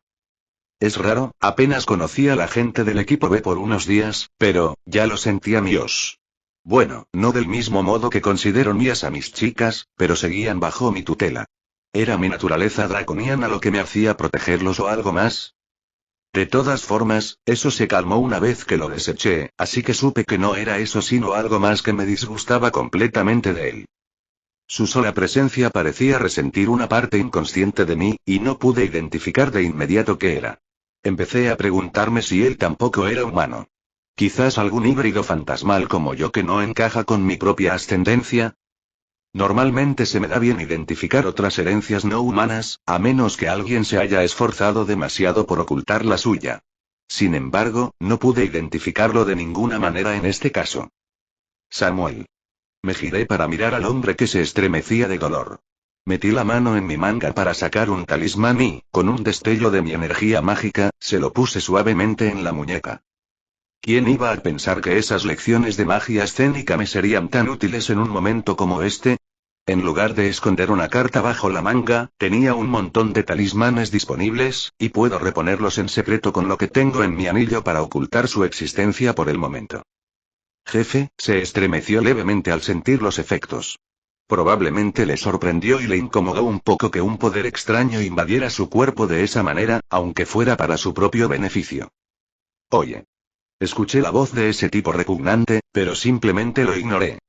Es raro, apenas conocía a la gente del equipo B por unos días, pero ya lo sentía míos. Bueno, no del mismo modo que considero mías a mis chicas, pero seguían bajo mi tutela. ¿Era mi naturaleza draconiana lo que me hacía protegerlos o algo más? De todas formas, eso se calmó una vez que lo deseché, así que supe que no era eso sino algo más que me disgustaba completamente de él. Su sola presencia parecía resentir una parte inconsciente de mí, y no pude identificar de inmediato qué era. Empecé a preguntarme si él tampoco era humano. Quizás algún híbrido fantasmal como yo que no encaja con mi propia ascendencia. Normalmente se me da bien identificar otras herencias no humanas, a menos que alguien se haya esforzado demasiado por ocultar la suya. Sin embargo, no pude identificarlo de ninguna manera en este caso. Samuel. Me giré para mirar al hombre que se estremecía de dolor. Metí la mano en mi manga para sacar un talismán y, con un destello de mi energía mágica, se lo puse suavemente en la muñeca. ¿Quién iba a pensar que esas lecciones de magia escénica me serían tan útiles en un momento como este? En lugar de esconder una carta bajo la manga, tenía un montón de talismanes disponibles, y puedo reponerlos en secreto con lo que tengo en mi anillo para ocultar su existencia por el momento. Jefe, se estremeció levemente al sentir los efectos. Probablemente le sorprendió y le incomodó un poco que un poder extraño invadiera su cuerpo de esa manera, aunque fuera para su propio beneficio. Oye. Escuché la voz de ese tipo repugnante, pero simplemente lo ignoré.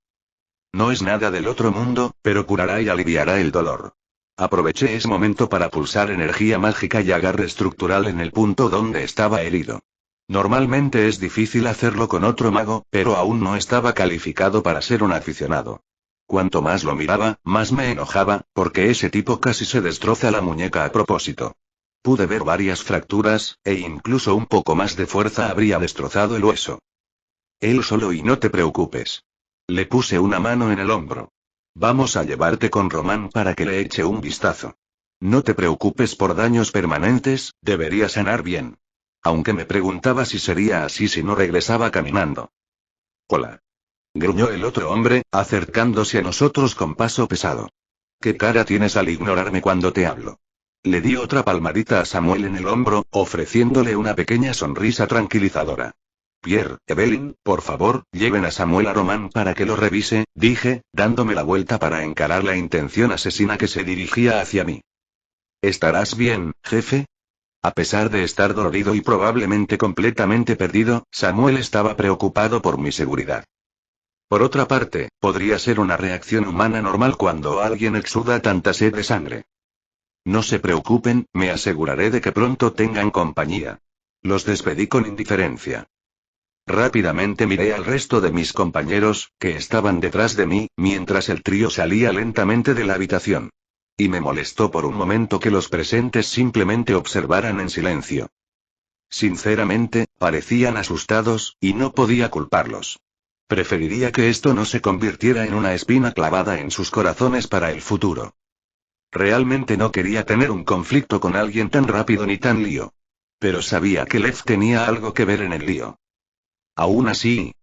No es nada del otro mundo, pero curará y aliviará el dolor. Aproveché ese momento para pulsar energía mágica y agarre estructural en el punto donde estaba herido. Normalmente es difícil hacerlo con otro mago, pero aún no estaba calificado para ser un aficionado. Cuanto más lo miraba, más me enojaba, porque ese tipo casi se destroza la muñeca a propósito. Pude ver varias fracturas, e incluso un poco más de fuerza habría destrozado el hueso. Él solo y no te preocupes. Le puse una mano en el hombro. Vamos a llevarte con Román para que le eche un vistazo. No te preocupes por daños permanentes, debería sanar bien. Aunque me preguntaba si sería así si no regresaba caminando. Hola. Gruñó el otro hombre, acercándose a nosotros con paso pesado. ¿Qué cara tienes al ignorarme cuando te hablo? Le di otra palmadita a Samuel en el hombro, ofreciéndole una pequeña sonrisa tranquilizadora. Pierre, Evelyn, por favor, lleven a Samuel a Román para que lo revise, dije, dándome la vuelta para encarar la intención asesina que se dirigía hacia mí. ¿Estarás bien, jefe? A pesar de estar dolorido y probablemente completamente perdido, Samuel estaba preocupado por mi seguridad. Por otra parte, podría ser una reacción humana normal cuando alguien exuda tanta sed de sangre. No se preocupen, me aseguraré de que pronto tengan compañía. Los despedí con indiferencia. Rápidamente miré al resto de mis compañeros, que estaban detrás de mí, mientras el trío salía lentamente de la habitación. Y me molestó por un momento que los presentes simplemente observaran en silencio. Sinceramente, parecían asustados, y no podía culparlos. Preferiría que esto no se convirtiera en una espina clavada en sus corazones para el futuro. Realmente no quería tener un conflicto con alguien tan rápido ni tan lío. Pero sabía que Lev tenía algo que ver en el lío. Aún así,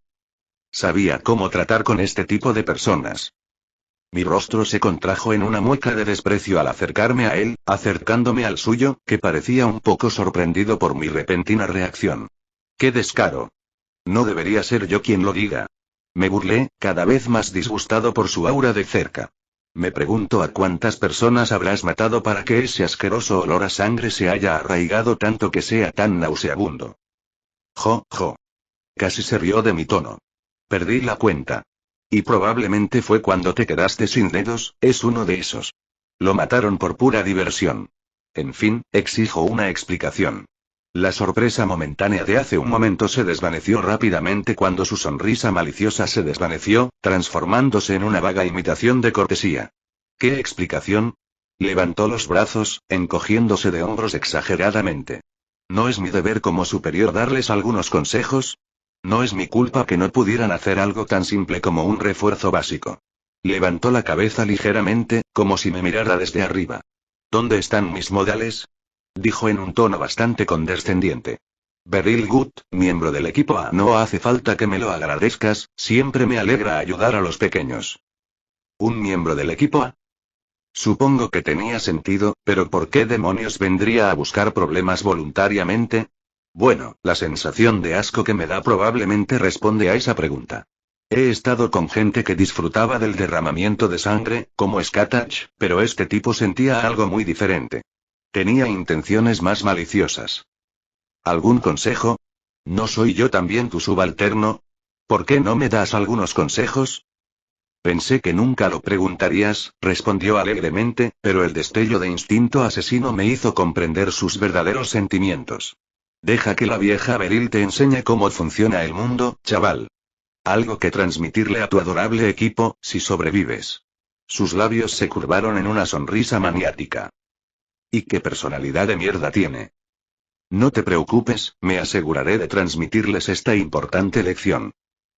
sabía cómo tratar con este tipo de personas. Mi rostro se contrajo en una mueca de desprecio al acercarme a él, acercándome al suyo, que parecía un poco sorprendido por mi repentina reacción. ¡Qué descaro! No debería ser yo quien lo diga. Me burlé, cada vez más disgustado por su aura de cerca. Me pregunto a cuántas personas habrás matado para que ese asqueroso olor a sangre se haya arraigado tanto que sea tan nauseabundo. Jo. Casi se rió de mi tono. Perdí la cuenta. Y probablemente fue cuando te quedaste sin dedos, es uno de esos. Lo mataron por pura diversión. En fin, exijo una explicación. La sorpresa momentánea de hace un momento se desvaneció rápidamente cuando su sonrisa maliciosa se desvaneció, transformándose en una vaga imitación de cortesía. ¿Qué explicación? Levantó los brazos, encogiéndose de hombros exageradamente. ¿No es mi deber como superior darles algunos consejos? No es mi culpa que no pudieran hacer algo tan simple como un refuerzo básico. Levantó la cabeza ligeramente, como si me mirara desde arriba. ¿Dónde están mis modales? Dijo en un tono bastante condescendiente. Beryl Good, miembro del equipo A. No hace falta que me lo agradezcas, siempre me alegra ayudar a los pequeños. ¿Un miembro del equipo A? Supongo que tenía sentido, pero ¿por qué demonios vendría a buscar problemas voluntariamente? Bueno, la sensación de asco que me da probablemente responde a esa pregunta. He estado con gente que disfrutaba del derramamiento de sangre, como Skatach, pero este tipo sentía algo muy diferente. Tenía intenciones más maliciosas. ¿Algún consejo? ¿No soy yo también tu subalterno? ¿Por qué no me das algunos consejos? Pensé que nunca lo preguntarías, respondió alegremente, pero el destello de instinto asesino me hizo comprender sus verdaderos sentimientos. Deja que la vieja Beryl te enseñe cómo funciona el mundo, chaval. Algo que transmitirle a tu adorable equipo, si sobrevives. Sus labios se curvaron en una sonrisa maniática. ¿Y qué personalidad de mierda tiene? No te preocupes, me aseguraré de transmitirles esta importante lección.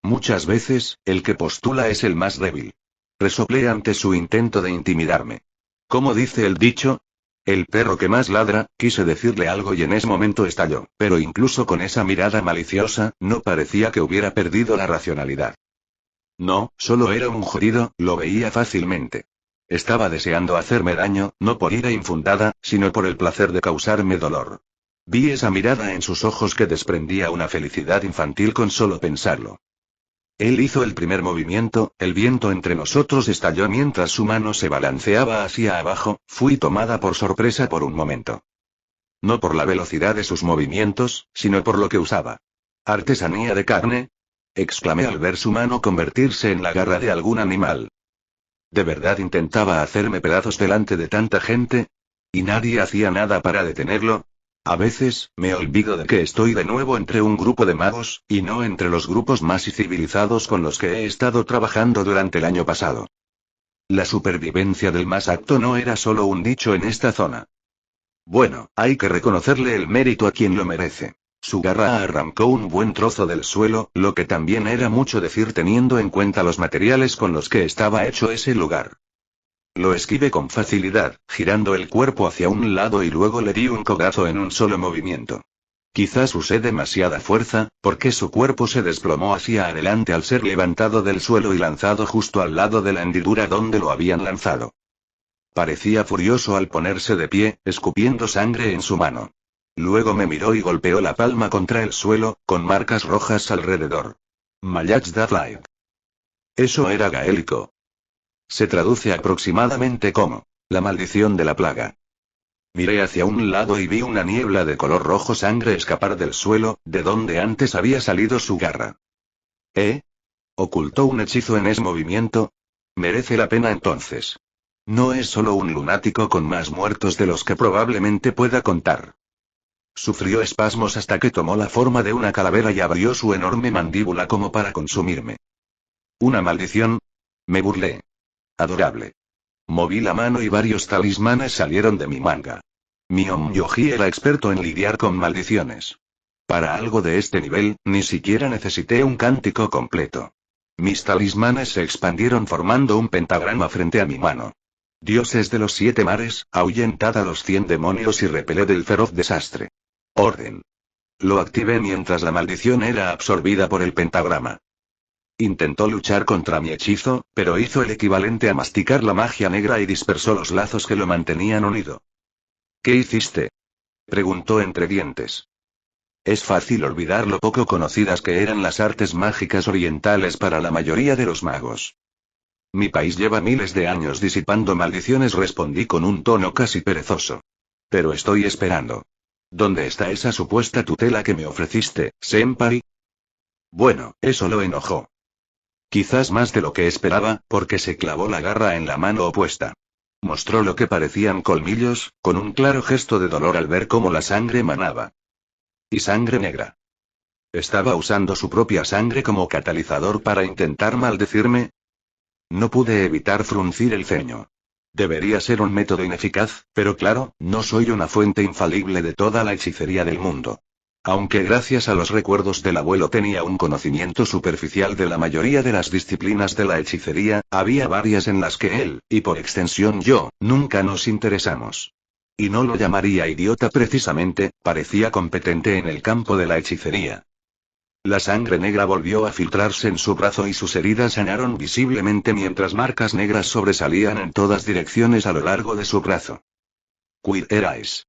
Muchas veces, el que postula es el más débil. Resoplé ante su intento de intimidarme. ¿Cómo dice el dicho? El perro que más ladra, quise decirle algo y en ese momento estalló, pero incluso con esa mirada maliciosa, no parecía que hubiera perdido la racionalidad. No, solo era un jodido, lo veía fácilmente. Estaba deseando hacerme daño, no por ira infundada, sino por el placer de causarme dolor. Vi esa mirada en sus ojos que desprendía una felicidad infantil con solo pensarlo. Él hizo el primer movimiento, el viento entre nosotros estalló mientras su mano se balanceaba hacia abajo, fui tomada por sorpresa por un momento. No por la velocidad de sus movimientos, sino por lo que usaba. ¿Artesanía de carne? Exclamé al ver su mano convertirse en la garra de algún animal. ¿De verdad intentaba hacerme pedazos delante de tanta gente? ¿Y nadie hacía nada para detenerlo? A veces, me olvido de que estoy de nuevo entre un grupo de magos, y no entre los grupos más civilizados con los que he estado trabajando durante el año pasado. La supervivencia del más apto no era solo un dicho en esta zona. Bueno, hay que reconocerle el mérito a quien lo merece. Su garra arrancó un buen trozo del suelo, lo que también era mucho decir teniendo en cuenta los materiales con los que estaba hecho ese lugar. Lo esquivé con facilidad, girando el cuerpo hacia un lado y luego le di un codazo en un solo movimiento. Quizás usé demasiada fuerza, porque su cuerpo se desplomó hacia adelante al ser levantado del suelo y lanzado justo al lado de la hendidura donde lo habían lanzado. Parecía furioso al ponerse de pie, escupiendo sangre en su mano. Luego me miró y golpeó la palma contra el suelo, con marcas rojas alrededor. Malach that light. Eso era gaélico. Se traduce aproximadamente como la maldición de la plaga. Miré hacia un lado y vi una niebla de color rojo sangre escapar del suelo, de donde antes había salido su garra. ¿Ocultó un hechizo en ese movimiento? Merece la pena entonces. No es solo un lunático con más muertos de los que probablemente pueda contar. Sufrió espasmos hasta que tomó la forma de una calavera y abrió su enorme mandíbula como para consumirme. ¿Una maldición? Me burlé. Adorable. Moví la mano y varios talismanes salieron de mi manga. Mi Om-Yoji era experto en lidiar con maldiciones. Para algo de este nivel, ni siquiera necesité un cántico completo. Mis talismanes se expandieron formando un pentagrama frente a mi mano. Dioses de los 7 mares, ahuyentad a los 100 demonios y repeled el feroz desastre. Orden. Lo activé mientras la maldición era absorbida por el pentagrama. Intentó luchar contra mi hechizo, pero hizo el equivalente a masticar la magia negra y dispersó los lazos que lo mantenían unido. ¿Qué hiciste? Preguntó entre dientes. Es fácil olvidar lo poco conocidas que eran las artes mágicas orientales para la mayoría de los magos. Mi país lleva miles de años disipando maldiciones, respondí con un tono casi perezoso. Pero estoy esperando. ¿Dónde está esa supuesta tutela que me ofreciste, senpai? Bueno, eso lo enojó. Quizás más de lo que esperaba, porque se clavó la garra en la mano opuesta. Mostró lo que parecían colmillos, con un claro gesto de dolor al ver cómo la sangre manaba. Y sangre negra. ¿Estaba usando su propia sangre como catalizador para intentar maldecirme? No pude evitar fruncir el ceño. Debería ser un método ineficaz, pero claro, no soy una fuente infalible de toda la hechicería del mundo. Aunque gracias a los recuerdos del abuelo tenía un conocimiento superficial de la mayoría de las disciplinas de la hechicería, había varias en las que él, y por extensión yo, nunca nos interesamos. Y no lo llamaría idiota precisamente, parecía competente en el campo de la hechicería. La sangre negra volvió a filtrarse en su brazo y sus heridas sanaron visiblemente mientras marcas negras sobresalían en todas direcciones a lo largo de su brazo. Quid erais?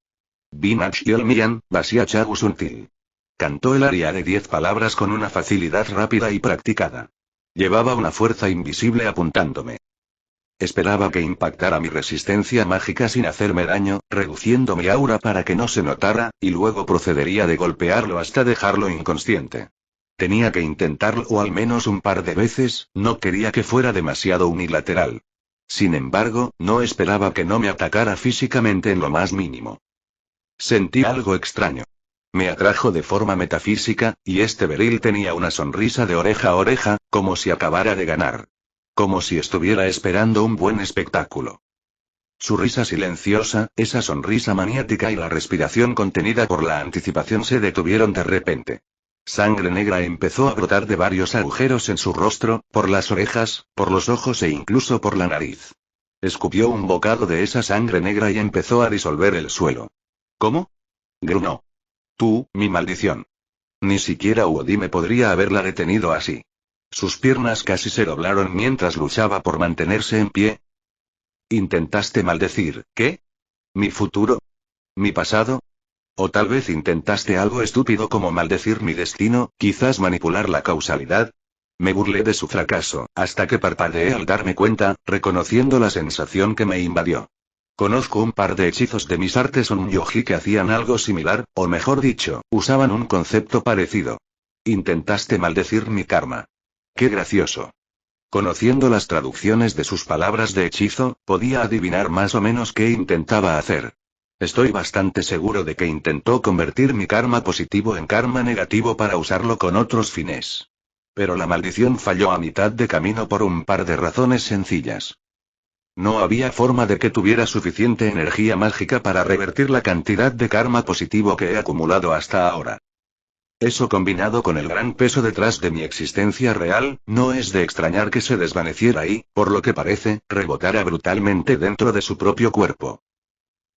Binach y el Mian, Basia Chagusuntil. Cantó el aria de 10 palabras con una facilidad rápida y practicada. Llevaba una fuerza invisible apuntándome. Esperaba que impactara mi resistencia mágica sin hacerme daño, reduciendo mi aura para que no se notara, y luego procedería de golpearlo hasta dejarlo inconsciente. Tenía que intentarlo o al menos un par de veces, no quería que fuera demasiado unilateral. Sin embargo, no esperaba que no me atacara físicamente en lo más mínimo. Sentí algo extraño. Me atrajo de forma metafísica, y este beril tenía una sonrisa de oreja a oreja, como si acabara de ganar. Como si estuviera esperando un buen espectáculo. Su risa silenciosa, esa sonrisa maniática y la respiración contenida por la anticipación se detuvieron de repente. Sangre negra empezó a brotar de varios agujeros en su rostro, por las orejas, por los ojos e incluso por la nariz. Escupió un bocado de esa sangre negra y empezó a disolver el suelo. ¿Cómo? Gruñó. Tú, mi maldición. Ni siquiera Uodime podría haberla detenido así. Sus piernas casi se doblaron mientras luchaba por mantenerse en pie. ¿Intentaste maldecir, qué? ¿Mi futuro? ¿Mi pasado? O tal vez intentaste algo estúpido como maldecir mi destino, quizás manipular la causalidad. Me burlé de su fracaso, hasta que parpadeé al darme cuenta, reconociendo la sensación que me invadió. Conozco un par de hechizos de mis artes Onmyoji que hacían algo similar, o mejor dicho, usaban un concepto parecido. Intentaste maldecir mi karma. ¡Qué gracioso! Conociendo las traducciones de sus palabras de hechizo, podía adivinar más o menos qué intentaba hacer. Estoy bastante seguro de que intentó convertir mi karma positivo en karma negativo para usarlo con otros fines. Pero la maldición falló a mitad de camino por un par de razones sencillas. No había forma de que tuviera suficiente energía mágica para revertir la cantidad de karma positivo que he acumulado hasta ahora. Eso combinado con el gran peso detrás de mi existencia real, no es de extrañar que se desvaneciera y, por lo que parece, rebotara brutalmente dentro de su propio cuerpo.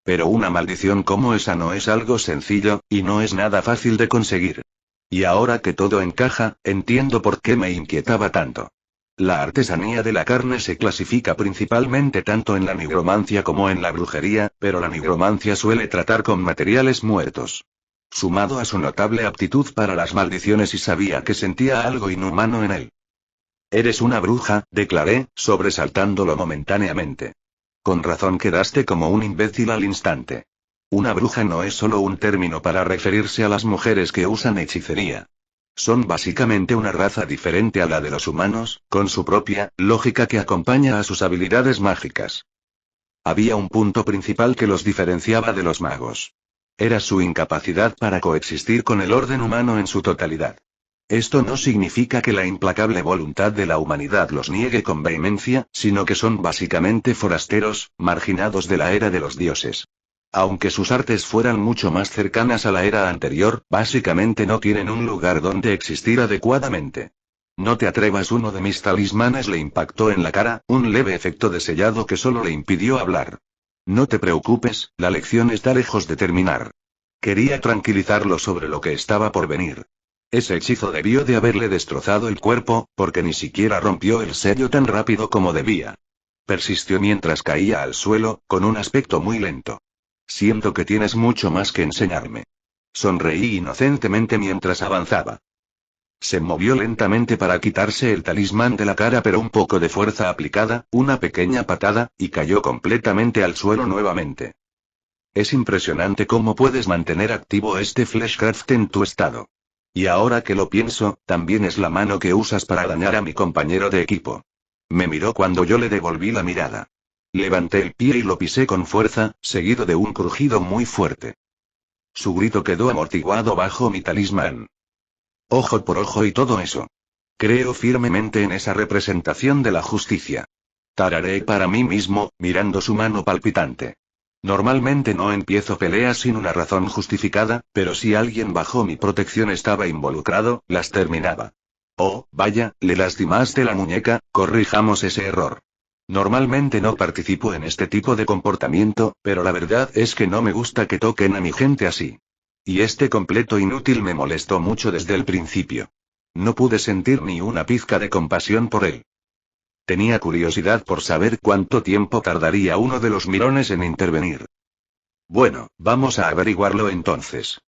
Pero una maldición como esa no es algo sencillo, y no es nada fácil de conseguir. Y ahora que todo encaja, entiendo por qué me inquietaba tanto. La artesanía de la carne se clasifica principalmente tanto en la nigromancia como en la brujería, pero la nigromancia suele tratar con materiales muertos. Sumado a su notable aptitud para las maldiciones, y sabía que sentía algo inhumano en él. Eres una bruja, declaré, sobresaltándolo momentáneamente. Con razón quedaste como un imbécil al instante. Una bruja no es solo un término para referirse a las mujeres que usan hechicería. Son básicamente una raza diferente a la de los humanos, con su propia lógica que acompaña a sus habilidades mágicas. Había un punto principal que los diferenciaba de los magos. Era su incapacidad para coexistir con el orden humano en su totalidad. Esto no significa que la implacable voluntad de la humanidad los niegue con vehemencia, sino que son básicamente forasteros, marginados de la era de los dioses. Aunque sus artes fueran mucho más cercanas a la era anterior, básicamente no tienen un lugar donde existir adecuadamente. No te atrevas, uno de mis talismanes le impactó en la cara, un leve efecto de sellado que solo le impidió hablar. No te preocupes, la lección está lejos de terminar. Quería tranquilizarlo sobre lo que estaba por venir. Ese hechizo debió de haberle destrozado el cuerpo, porque ni siquiera rompió el sello tan rápido como debía. Persistió mientras caía al suelo, con un aspecto muy lento. Siento que tienes mucho más que enseñarme. Sonreí inocentemente mientras avanzaba. Se movió lentamente para quitarse el talismán de la cara, pero un poco de fuerza aplicada, una pequeña patada, y cayó completamente al suelo nuevamente. Es impresionante cómo puedes mantener activo este fleshcraft en tu estado. Y ahora que lo pienso, también es la mano que usas para dañar a mi compañero de equipo. Me miró cuando yo le devolví la mirada. Levanté el pie y lo pisé con fuerza, seguido de un crujido muy fuerte. Su grito quedó amortiguado bajo mi talismán. Ojo por ojo y todo eso. Creo firmemente en esa representación de la justicia. Tarareé para mí mismo, mirando su mano palpitante. Normalmente no empiezo peleas sin una razón justificada, pero si alguien bajo mi protección estaba involucrado, las terminaba. Oh, vaya, le lastimaste la muñeca, corrijamos ese error. Normalmente no participo en este tipo de comportamiento, pero la verdad es que no me gusta que toquen a mi gente así. Y este completo inútil me molestó mucho desde el principio. No pude sentir ni una pizca de compasión por él. Tenía curiosidad por saber cuánto tiempo tardaría uno de los mirones en intervenir. Bueno, vamos a averiguarlo entonces.